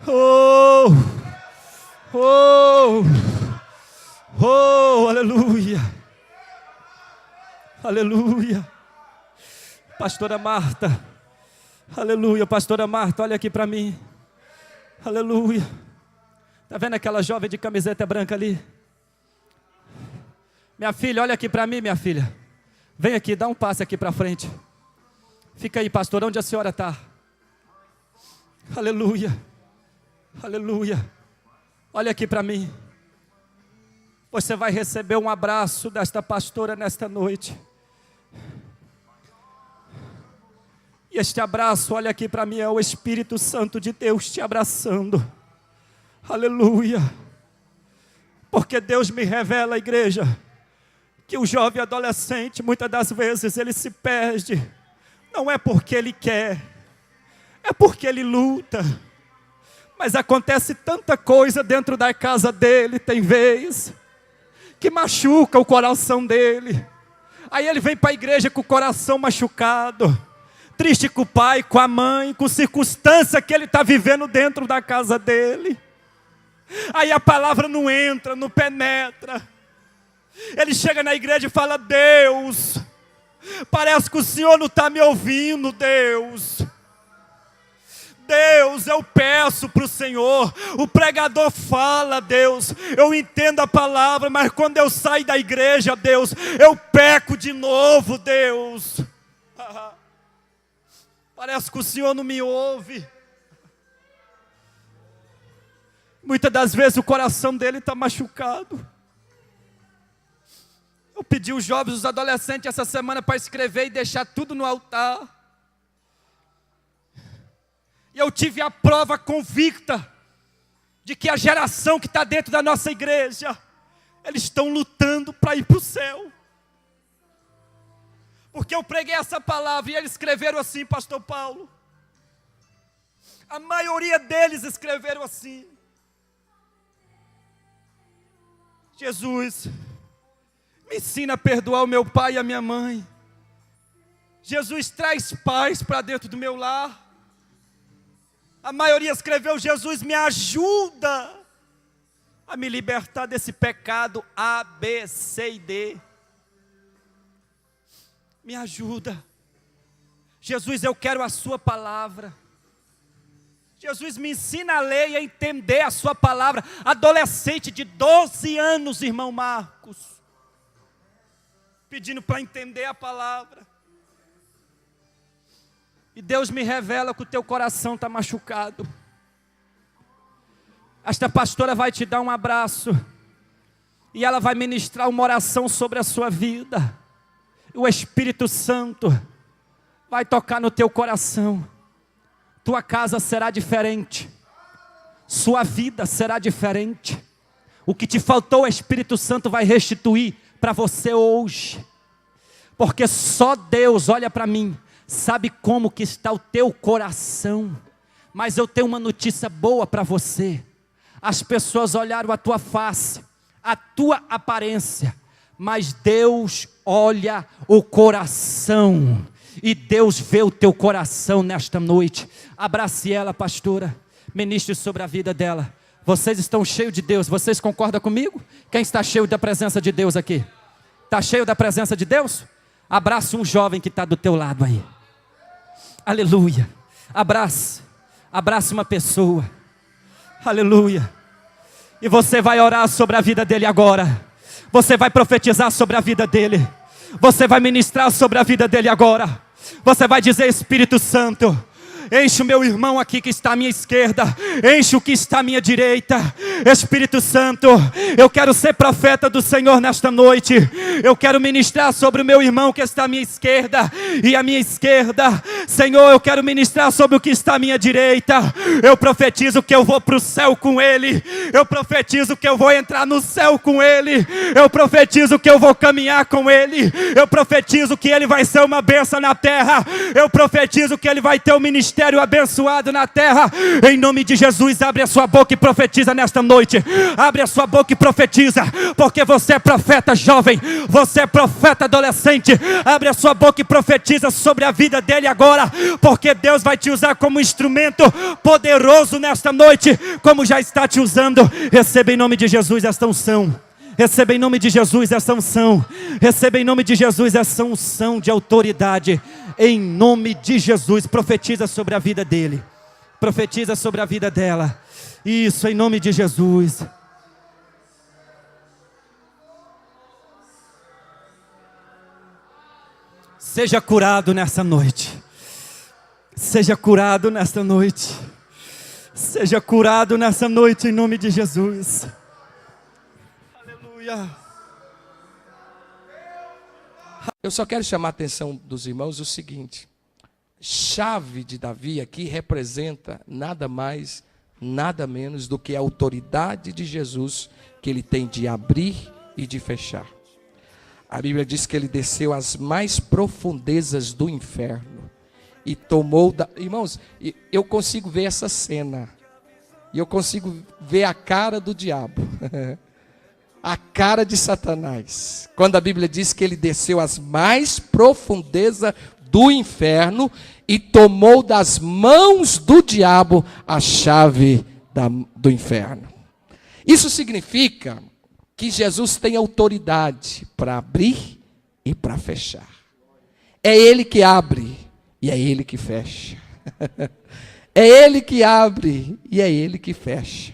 oh, oh, oh, aleluia, aleluia. Pastora Marta, aleluia. Pastora Marta, olha aqui para mim. Aleluia. Está vendo aquela jovem de camiseta branca ali? Minha filha, olha aqui para mim, minha filha. Vem aqui, dá um passo aqui para frente. Fica aí, pastor, onde a senhora está? Aleluia, aleluia. Olha aqui para mim. Você vai receber um abraço desta pastora nesta noite. E este abraço, olha aqui para mim, é o Espírito Santo de Deus te abraçando. Aleluia. Porque Deus me revela, igreja, que o jovem adolescente, muitas das vezes, ele se perde. Não é porque ele quer, é porque ele luta. Mas acontece tanta coisa dentro da casa dele, tem vez, que machuca o coração dele. Aí ele vem para a igreja com o coração machucado, triste com o pai, com a mãe, com circunstância que ele está vivendo dentro da casa dele. Aí a palavra não entra, não penetra. Ele chega na igreja e fala: Deus, parece que o Senhor não está me ouvindo, Deus. Deus, eu peço para o Senhor, o pregador fala, Deus, eu entendo a palavra, mas quando eu saio da igreja, Deus, eu peco de novo, Deus. Parece que o Senhor não me ouve. Muitas das vezes o coração dele está machucado. Eu pedi os jovens, os adolescentes essa semana para escrever e deixar tudo no altar. E eu tive a prova convicta de que a geração que está dentro da nossa igreja, eles estão lutando para ir para o céu. Porque eu preguei essa palavra e eles escreveram assim, pastor Paulo. A maioria deles escreveram assim: Jesus, me ensina a perdoar o meu pai e a minha mãe. Jesus traz paz para dentro do meu lar. A maioria escreveu: Jesus me ajuda a me libertar desse pecado A, B, C e D. Me ajuda. Jesus, eu quero a sua palavra. Jesus, me ensina a ler e a entender a sua palavra. Adolescente de 12 anos, irmão Marcos, pedindo para entender a palavra. E Deus me revela que o teu coração está machucado. Esta pastora vai te dar um abraço. E ela vai ministrar uma oração sobre a sua vida. O Espírito Santo vai tocar no teu coração. Tua casa será diferente. Sua vida será diferente. O que te faltou, o Espírito Santo vai restituir para você hoje. Porque só Deus, olha para mim, sabe como que está o teu coração. Mas eu tenho uma notícia boa para você. As pessoas olharam a tua face, a tua aparência, mas Deus olha o coração. E Deus vê o teu coração nesta noite. Abrace ela, pastora. Ministre sobre a vida dela. Vocês estão cheios de Deus. Vocês concordam comigo? Quem está cheio da presença de Deus aqui? Está cheio da presença de Deus? Abrace um jovem que está do teu lado aí. Aleluia. Abrace. Abrace uma pessoa. Aleluia. E você vai orar sobre a vida dele agora. Você vai profetizar sobre a vida dele. Você vai ministrar sobre a vida dele agora. Você vai dizer: Espírito Santo, enche o meu irmão aqui que está à minha esquerda, enche o que está à minha direita. Espírito Santo, eu quero ser profeta do Senhor nesta noite. Eu quero ministrar sobre o meu irmão que está à minha esquerda e à minha esquerda. Senhor, eu quero ministrar sobre o que está à minha direita. Eu profetizo que eu vou para o céu com ele. Eu profetizo que eu vou entrar no céu com ele. Eu profetizo que eu vou caminhar com ele. Eu profetizo que ele vai ser uma bênção na terra. Eu profetizo que ele vai ter um ministério abençoado na terra. Em nome de Jesus, abre a sua boca e profetiza nesta noite. Abre a sua boca e profetiza, porque você é profeta jovem, você é profeta adolescente. Abre a sua boca e profetiza sobre a vida dele agora, porque Deus vai te usar como instrumento poderoso nesta noite, como já está te usando. Receba em nome de Jesus esta unção. Receba em nome de Jesus essa unção. Receba em nome de Jesus essa unção de autoridade. Em nome de Jesus, profetiza sobre a vida dele. Profetiza sobre a vida dela. Isso, em nome de Jesus. Seja curado nessa noite. Seja curado nesta noite. Seja curado nessa noite em nome de Jesus. Aleluia. Eu só quero chamar a atenção dos irmãos o seguinte: chave de Davi aqui representa nada mais, nada menos do que a autoridade de Jesus, que ele tem de abrir e de fechar. A Bíblia diz que ele desceu às mais profundezas do inferno e tomou irmãos, eu consigo ver essa cena, e eu consigo ver a cara do diabo, a cara de Satanás, quando a Bíblia diz que ele desceu às mais profundezas do inferno e tomou das mãos do diabo a chave do inferno. Isso significa que Jesus tem autoridade para abrir e para fechar. É Ele que abre e é Ele que fecha. É Ele que abre e é Ele que fecha.